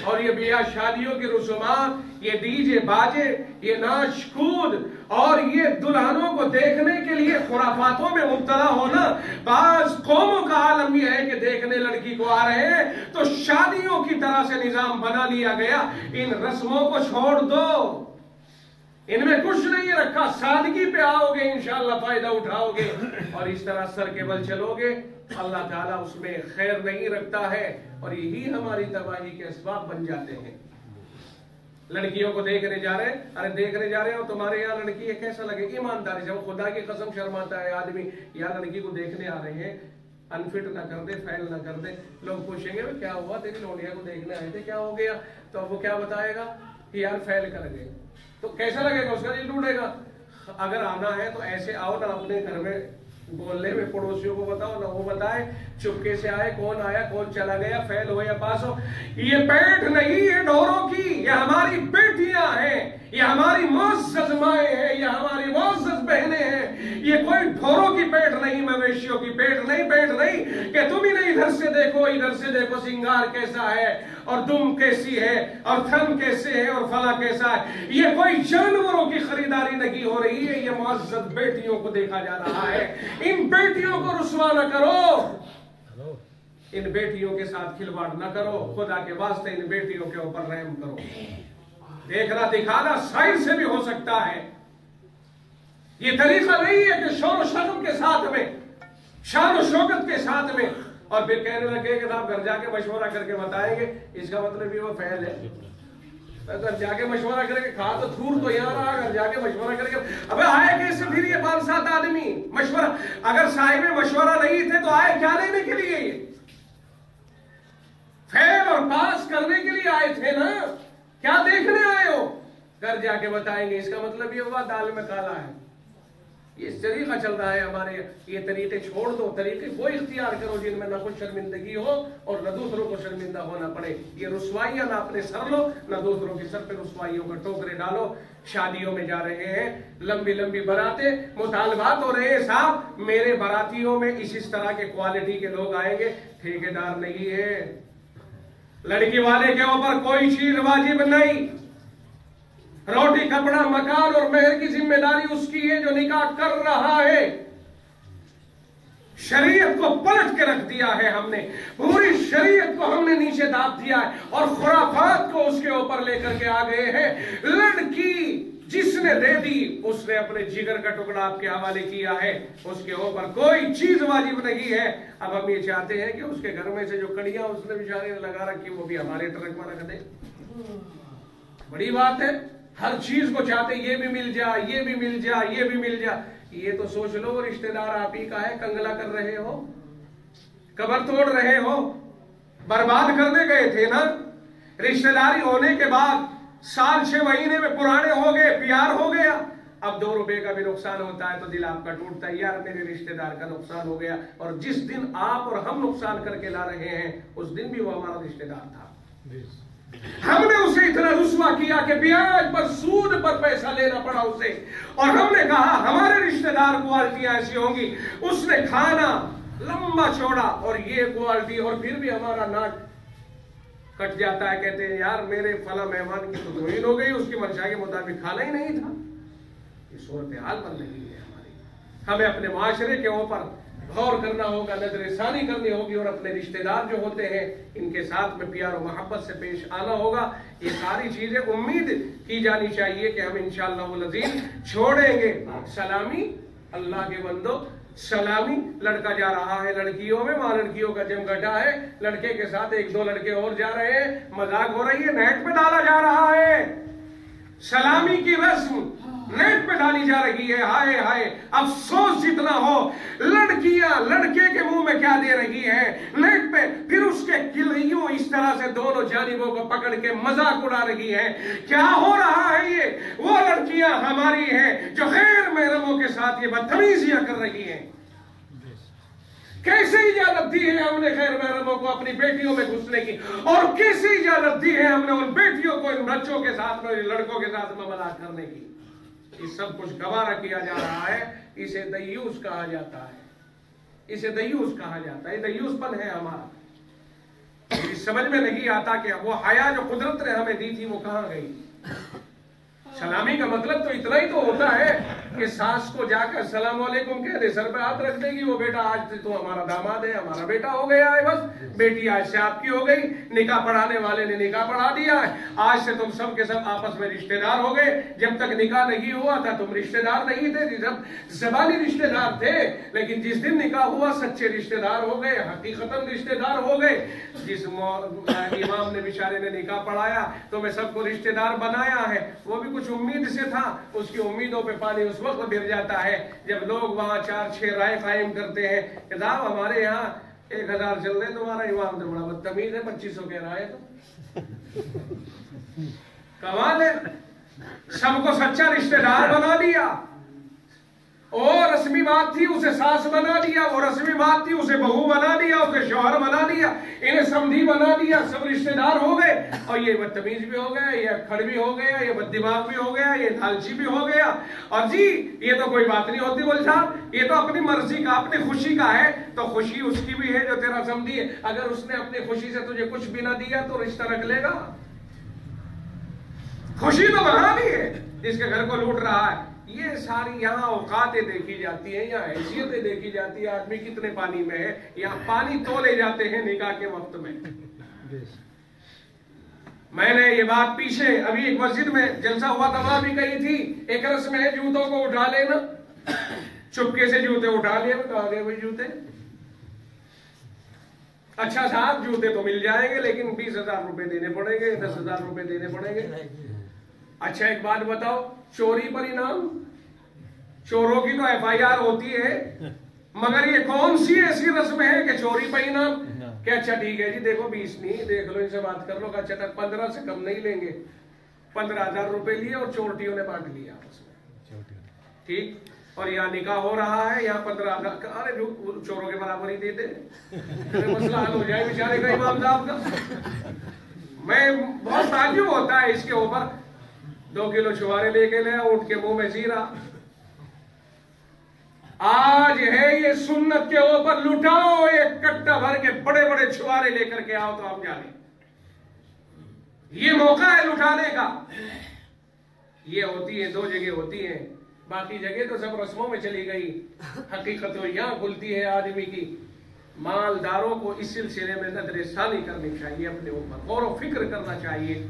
اور یہ بیاہ شادیوں کے رسومات, یہ ڈیجے باجے, یہ ناچ کود اور یہ دلہنوں کو دیکھنے کے لیے خرافاتوں میں مبتلا ہونا, بعض قوموں کا عالم یہ ہے کہ دیکھنے لڑکی کو آ رہے ہیں تو شادیوں کی طرح سے نظام بنا لیا گیا. ان رسموں کو چھوڑ دو, ان میں کچھ نہیں رکھا, سادگی پہ آؤ گے انشاءاللہ فائدہ اٹھاؤ گے, اور اس طرح سر کے بل چلو گے اللہ تعالیٰ اس میں خیر نہیں رکھتا ہے, اور یہی ہماری تباہی کے اسباب بن جاتے ہیں. لڑکیوں کو دیکھنے جا رہے ہیں, ارے دیکھنے جا رہے ہیں اور تمہارے یہاں لڑکی ہے, کیسا لگے؟ ایمانداری سے, وہ خدا کی قسم شرماتا ہے آدمی, یہاں لڑکی کو دیکھنے آ رہے ہیں, انفٹ نہ کر دے, فیل نہ کر دے. لوگ پوچھیں گے کیا ہوا, تیری لونڈیا کو دیکھنے آئے تھے, کیا ہو گیا؟ تو وہ کیا بتائے گا کہ یار فیل کر گئے. تو کیسا لگے گا؟ اس کا دل ٹوٹے گا. اگر آنا ہے تو ایسے آؤ نا, اپنے گھر میں بولنے میں پڑوسیوں کو بتاؤ نہ, وہ بتائے, چپکے سے آئے, کون آیا کون چلا گیا, فیل ہو یا پاس ہو. یہ پیٹ نہیں ہے ڈوروں کی, یہ ہماری بیٹیاں ہیں, یہ ہماری معزز مائیں ہیں, یہ ہماری معزز بہنیں ہیں. یہ کوئی ڈھوروں کی پیٹ نہیں, مویشیوں کی پیٹ نہیں کہ تم ہی نہیں ادھر سے دیکھو ادھر سے دیکھو, سنگار کیسا ہے اور دم کیسی ہے اور تھن کیسے ہے اور فلاں کیسا ہے. یہ کوئی جانوروں کی خریداری نہیں ہو رہی ہے, یہ معزز بیٹیوں کو دیکھا جا رہا ہے. ان بیٹیوں کو رسوا نہ کرو, ان بیٹیوں کے ساتھ کھلواڑ نہ کرو, خدا کے واسطے ان بیٹیوں کے اوپر رحم کرو. دیکھنا دکھانا سائنس سے بھی ہو سکتا ہے. یہ طریقہ نہیں ہے کہ شور و شرم کے ساتھ میں, شان و شوکت کے ساتھ میں, اور پھر کہنے لگے کہ آپ گھر جا کے مشورہ کر کے بتائیں گے, اس کا مطلب یہ وہ فعل ہے. گھر جا کے مشورہ کر کے, کھا تو تھور تو یہاں رہا, گھر جا کے مشورہ کر کے, ابے آئے کیسے پھر یہ 5-7 آدمی مشورہ؟ اگر صاحب مشورہ نہیں تھے تو آئے کیا لینے کے لیے؟ یہ فیل اور پاس کرنے کے لیے آئے تھے نا, کیا دیکھنے آئے ہو؟ گھر جا کے بتائیں گے, اس کا مطلب یہ ہوا دال میں کالا ہے. یہ طریقہ چل رہا ہے ہمارے. یہ طریقے چھوڑ دو, طریقے وہ اختیار کرو جن میں نہ کچھ شرمندگی ہو اور نہ دوسروں کو شرمندہ ہونا پڑے. یہ رسوائیاں نہ اپنے سر لو نہ دوسروں کے سر پہ رسوائیوں کا ٹوکرے ڈالو. شادیوں میں جا رہے ہیں, لمبی لمبی براتیں, مطالبات ہو رہے ہیں, صاحب میرے براتیوں میں اس طرح کے کوالٹی کے لوگ آئیں گے. ٹھیکیدار نہیں ہے, لڑکی والے کے اوپر کوئی چیز واجب نہیں. روٹی کپڑا مکان اور مہر کی ذمہ داری اس کی ہے جو نکاح کر رہا ہے. شریعت کو پلٹ کے رکھ دیا ہے ہم نے, پوری شریعت کو ہم نے نیچے داب دیا ہے اور خرافات کو اس کے اوپر لے کر کے آ گئے ہیں. لڑکی جس نے دے دی اس نے اپنے جگر کا ٹکڑا آپ کے حوالے کیا ہے, اس کے اوپر کوئی چیز واجب نہیں ہے. اب ہم یہ چاہتے ہیں کہ اس کے گھر میں سے جو کڑیاں اس نے بیچارے نے لگا رکھی وہ بھی ہمارے ٹرک میں رکھ دے. بڑی بات ہے، ہر چیز کو چاہتے یہ بھی مل جائے، یہ بھی مل جائے، یہ بھی مل جائے. یہ تو سوچ لو وہ رشتہ دار آپ ہی کا ہے، کنگلا کر رہے ہو، قبر توڑ رہے ہو، برباد کرنے گئے تھے نا. رشتہ داری ہونے کے بعد سال 6 مہینے میں پرانے ہو گئے، پیار ہو گیا، اب 2 روپے کا بھی نقصان ہوتا ہے تو دل آپ کا ٹوٹتا ہے، یار میرے رشتہ دار کا نقصان ہو گیا. اور جس دن آپ اور ہم نقصان کر کے لا رہے ہیں اس دن بھی وہ ہمارا رشتہ دار تھا. ہم نے اسے اتنا رسوا کیا کہ بیاج پر سود پر پیسہ لینا پڑا اسے، اور ہم نے کہا ہمارے رشتہ دار کوالٹیاں ایسی ہوں گی. اس نے کھانا لمبا چوڑا اور یہ کوالٹی، اور پھر بھی ہمارا ناک کٹ جاتا ہے. کہتے ہیں یار میرے فلاں مہمان کی تو توہین ہو گئی، اس کی منشا کے مطابق کھانا ہی نہیں تھا. یہ صورتحال بن رہی ہے ہماری. ہمیں اپنے معاشرے کے اوپر غور کرنا ہوگا، نظر ثانی کرنی ہوگی، اور اپنے رشتہ دار جو ہوتے ہیں ان کے ساتھ میں پیار و محبت سے پیش آنا ہوگا. یہ ساری چیزیں امید کی جانی چاہیے کہ ہم انشاءاللہ العزیز چھوڑیں گے. سلامی اللہ کے بندو، سلامی لڑکا جا رہا ہے لڑکیوں میں، وہاں لڑکیوں کا جم گھٹا ہے، لڑکے کے ساتھ 1-2 لڑکے اور جا رہے ہیں، مذاق ہو رہی ہے، نیٹ پہ ڈالا جا رہا ہے. سلامی کی رسم نیٹ پہ ڈالی جا رہی ہے. ہائے ہائے افسوس جتنا ہو، لڑکیاں لڑکے کے منہ میں کیا دے رہی ہیں نیٹ پہ، پھر اس کے کلیوں اس طرح سے دونوں جانبوں کو پکڑ کے مذاق اڑا رہی ہیں. کیا ہو رہا ہے؟ یہ وہ لڑکیاں ہماری ہیں جو غیر محرموں کے ساتھ یہ بدتمیزیاں کر رہی ہیں. کیسے اجازت دی ہے ہم نے غیر محرموں کو اپنی بیٹیوں میں گھسنے کی، اور کیسے اجازت دی ہے ہم نے ان بیٹیوں کو ان بچوں کے ساتھ میں، لڑکوں کے ساتھ میں مذاق کرنے کی. یہ سب کچھ گوارا کیا جا رہا ہے. اسے دیوس کہا جاتا ہے، اسے دیوس کہا جاتا ہے. یہ دیوس پن ہے ہمارا. سمجھ میں نہیں آتا کہ وہ حیا جو قدرت نے ہمیں دی تھی وہ کہاں گئی. سلامی کا مطلب تو اتنا ہی تو ہوتا ہے کہ ساس کو جا کر السلام علیکم کہہ دے، سر پہ ہاتھ رکھ دے گی، وہ بیٹا آج سے تو ہمارا داماد ہے، ہمارا بیٹا ہو گیا ہے، بس بیٹی آج سے آپ کی ہو گئی. نکاح پڑھانے والے نے نکاح پڑھا دیا ہے، آج سے تم سب کے سب آپس میں رشتہ دار ہو گئے. جب تک نکاح نہیں ہوا تھا تم رشتہ دار نہیں تھے، جب زبانی رشتہ دار تھے، لیکن جس دن نکاح ہوا سچے رشتہ دار ہو گئے، حقیقتاً رشتہ دار ہو گئے. جس امام نے بیچارے نے نکاح پڑھایا تو میں سب کو رشتہ دار بنایا ہے، وہ بھی کچھ امید سے تھا. اس کی امیدوں پہ پانی اس وقت گر جاتا ہے جب لوگ وہاں 4-6 رائے قائم کرتے ہیں کہ صاحب ہمارے یہاں 1000 چل رہے، تمہارا امام تو بڑا بدتمیز ہے، 2500 کہہ رہا ہے. تو کمال ہے، سب کو سچا رشتہ دار بنا دیا. اور رسمی بات تھی اسے ساس بنا دیا، وہ رسمی بات تھی اسے بہو بنا دیا، اسے شوہر بنا دیا، انہیں سمدھی بنا دیا، سب رشتہ دار ہو گئے. اور یہ بدتمیز بھی ہو گیا، یہ اکھڑ بھی ہو گیا، یہ بد دماغ بھی ہو گیا، یہ لالچی بھی ہو گیا. اور جی یہ تو کوئی بات نہیں ہوتی بول صاحب، یہ تو اپنی مرضی کا، اپنی خوشی کا ہے، تو خوشی اس کی بھی ہے جو تیرا سمدھی ہے. اگر اس نے اپنی خوشی سے تجھے کچھ بھی نہ دیا تو رشتہ رکھ لے گا؟ خوشی تو وہاں بھی ہے جس کے گھر کو لوٹ رہا ہے. یہ ساری یہاں اوقاتیں دیکھی جاتی ہیں، یہاں حیثیتیں دیکھی جاتی ہیں، آدمی کتنے پانی میں ہے. یہاں پانی تولے جاتے ہیں نکاح کے وقت میں. میں نے یہ بات پیچھے ابھی ایک مسجد میں جلسہ ہوا تھا، وہاں بھی کہی تھی. ایک رسم ہے جوتوں کو اٹھا لینا، چپکے سے جوتے اٹھا لیے. کہا گئے بھائی جوتے؟ اچھا صاحب جوتے تو مل جائیں گے لیکن 20,000 روپے دینے پڑیں گے، 10,000 روپے دینے پڑیں گے. اچھا ایک بات بتاؤ، چوری پر انعام؟ چوروں کی تو FIR ہوتی ہے، مگر یہ کون سی ایسی رسم ہے کہ چوری پر انعام؟ کہ اچھا ٹھیک ہے جی دیکھو 20 نہیں، دیکھ لو ان سے بات کر لو. اچھا تک 15 سے کم نہیں لیں گے. 15,000 روپے لیے اور چورٹیوں نے بانٹ لیا آپس میں. ٹھیک. اور یہاں نکاح ہو رہا ہے، یہاں 15,000، ارے چوروں کے برابر ہی دیتے، مسئلہ حل ہو جائے بیچارے کا امام صاحب کا. میں بہت تعجب ہوتا ہے اس کے اوپر. 2 کلو چھوارے لے کے لیا، اٹھ کے منہ میں زیرہ. آج ہے یہ سنت کے اوپر لٹاؤ ایک کٹا بھر کے بڑے بڑے چھوارے لے کر کے آؤ تو ہم جانے. یہ موقع ہے لٹانے کا. یہ ہوتی ہے 2 جگہ ہوتی ہیں، باقی جگہ تو سب رسموں میں چلی گئی. حقیقت تو یہاں کھلتی ہے آدمی کی. مالداروں کو اس سلسلے میں نظر ثانی کرنی چاہیے، اپنے اوپر غور و فکر کرنا چاہیے.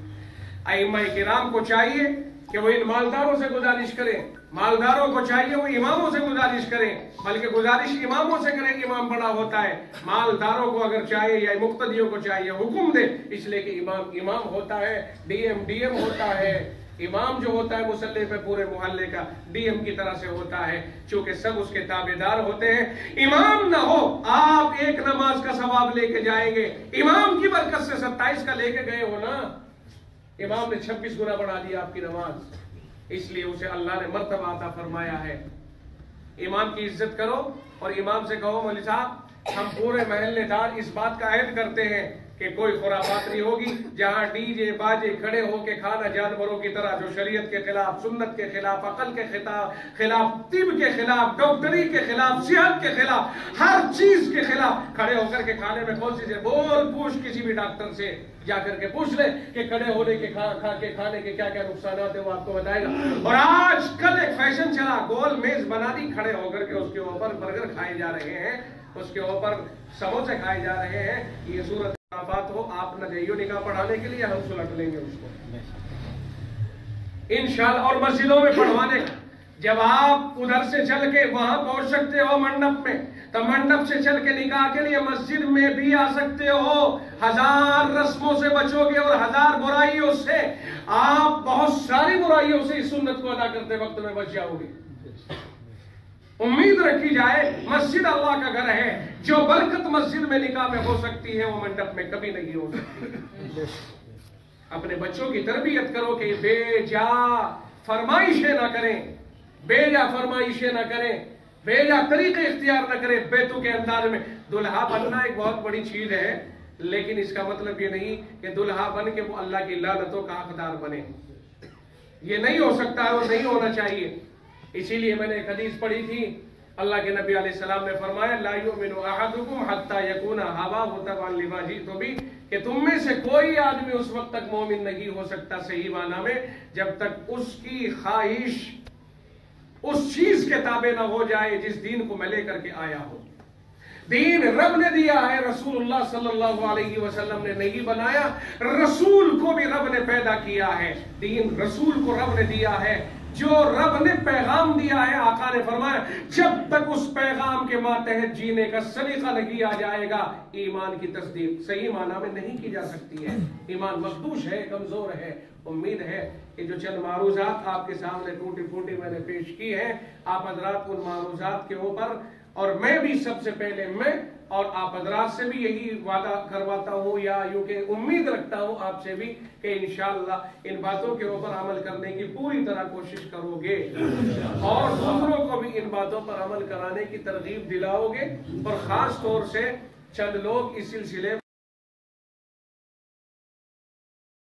ائمہ کرام کو چاہیے کہ وہ ان مالداروں سے گزارش کریں مالداروں کو چاہیے وہ اماموں سے گزارش کریں، بلکہ گزارش اماموں سے کریں، امام بڑا ہوتا ہے، مالداروں کو اگر چاہیے یا مقتدیوں کو چاہیے حکم دے، اس لیے کہ امام ہوتا ہے، ڈی ایم ہوتا ہے، امام جو ہوتا ہے مصلی پہ پورے محلے کا ڈی ایم کی طرح سے ہوتا ہے، چونکہ سب اس کے تابعدار ہوتے ہیں۔ امام نہ ہو، آپ ایک نماز کا ثواب لے کے جائیں گے، امام کی برکت سے 27 کا لے کے گئے ہو نا، امام نے 26 گنا بڑھا دیا آپ کی نماز، اس لیے اسے اللہ نے مرتبہ عطا فرمایا ہے۔ امام کی عزت کرو اور امام سے کہو مولوی صاحب ہم پورے محلے دار اس بات کا عہد کرتے ہیں کہ کوئی خرافات نہیں ہوگی، جہاں ڈی جے باجے کھڑے ہو کے کھانا جانوروں کی طرح، جو شریعت کے خلاف، سنت کے خلاف، عقل کے خلاف، طب کے خلاف، ڈاکٹری کے خلاف، صحت کے خلاف، ہر چیز کے خلاف کھڑے ہو کر کے کھانے میں کون سی چیز، بول پوچھ کسی بھی ڈاکٹر سے جا کر کے پوچھ لے کہ کھڑے ہونے کے کھانے کے کیا کیا نقصانات ہیں، وہ آپ کو بتائے گا۔ اور آج کل ایک فیشن چلا، گول میز بنا دی، کھڑے ہو کر کے اس کے اوپر برگر کھائے جا رہے ہیں، اس کے اوپر سموسے کھائے جا رہے ہیں۔ یہ صورت بات ہو، آپ نہ جائیو نکاح پڑھانے کے لیے، ہم سلٹ لیں گے اس کو انشاءاللہ۔ اور مسجدوں میں پڑھوانے کا، جب آپ ادھر سے چل کے وہاں پہنچ سکتے ہو منڈپ میں، تو منڈپ سے چل کے نکاح کے لیے مسجد میں بھی آ سکتے ہو۔ 1000 رسموں سے بچو گے اور 1000 برائیوں سے، آپ بہت ساری برائیوں سے اس سنت کو ادا کرتے وقت میں بچ جاؤ گے۔ امید رکھی جائے، مسجد اللہ کا گھر ہے، جو برکت مسجد میں نکاح میں ہو سکتی ہے وہ منڈپ میں کبھی نہیں ہو سکتی۔ اپنے بچوں کی تربیت کرو کہ بے جا فرمائشیں نہ کریں، بے جا فرمائشیں نہ کریں، بے جا طریقے اختیار نہ کریں، بیتو کے انداز میں۔ دلہا بننا ایک بہت بڑی چیز ہے، لیکن اس کا مطلب یہ نہیں کہ دلہا بن کے وہ اللہ کی لعنتوں کا حقدار بنے، یہ نہیں ہو سکتا ہے اور نہیں ہونا چاہیے۔ اسی لیے میں نے ایک حدیث پڑھی تھی، اللہ کے نبی علیہ السلام نے فرمایا لا یؤمن احدکم حتی یکون ہواہ تبعا لما جئت بہ، کہ تم میں سے کوئی آدمی اس وقت تک مومن نہیں ہو سکتا صحیح معنی میں جب تک اس کی خواہش اس چیز کے تابع نہ ہو جائے جس دین کو میں لے کر کے آیا ہوں۔ دین رب نے دیا ہے، رسول اللہ صلی اللہ علیہ وسلم نے نہیں بنایا، رسول کو بھی رب نے پیدا کیا ہے، دین رسول کو رب نے دیا ہے، جو رب نے پیغام دیا ہے۔ آقا نے فرمایا جب تک اس پیغام کے ماتحت جینے کا سلیقہ نہیں آ جائے گا، ایمان کی تصدیق صحیح معنی میں نہیں کی جا سکتی ہے۔ ایمان مخدوش ہے، کمزور ہے۔ امید ہے کہ جو چند معروضات آپ کے سامنے ٹوٹی پھوٹی میں نے پیش کی ہیں، آپ حضرات ان معروضات کے اوپر، اور میں بھی سب سے پہلے میں اور آپ حضرات سے بھی یہی وعدہ کرواتا ہوں، یا یوں کہ امید رکھتا ہوں آپ سے بھی، کہ انشاءاللہ ان باتوں کے اوپر عمل کرنے کی پوری طرح کوشش کرو گے اور دوسروں کو بھی ان باتوں پر عمل کرانے کی ترغیب دلاؤ گے۔ اور خاص طور سے چند لوگ اس سلسلے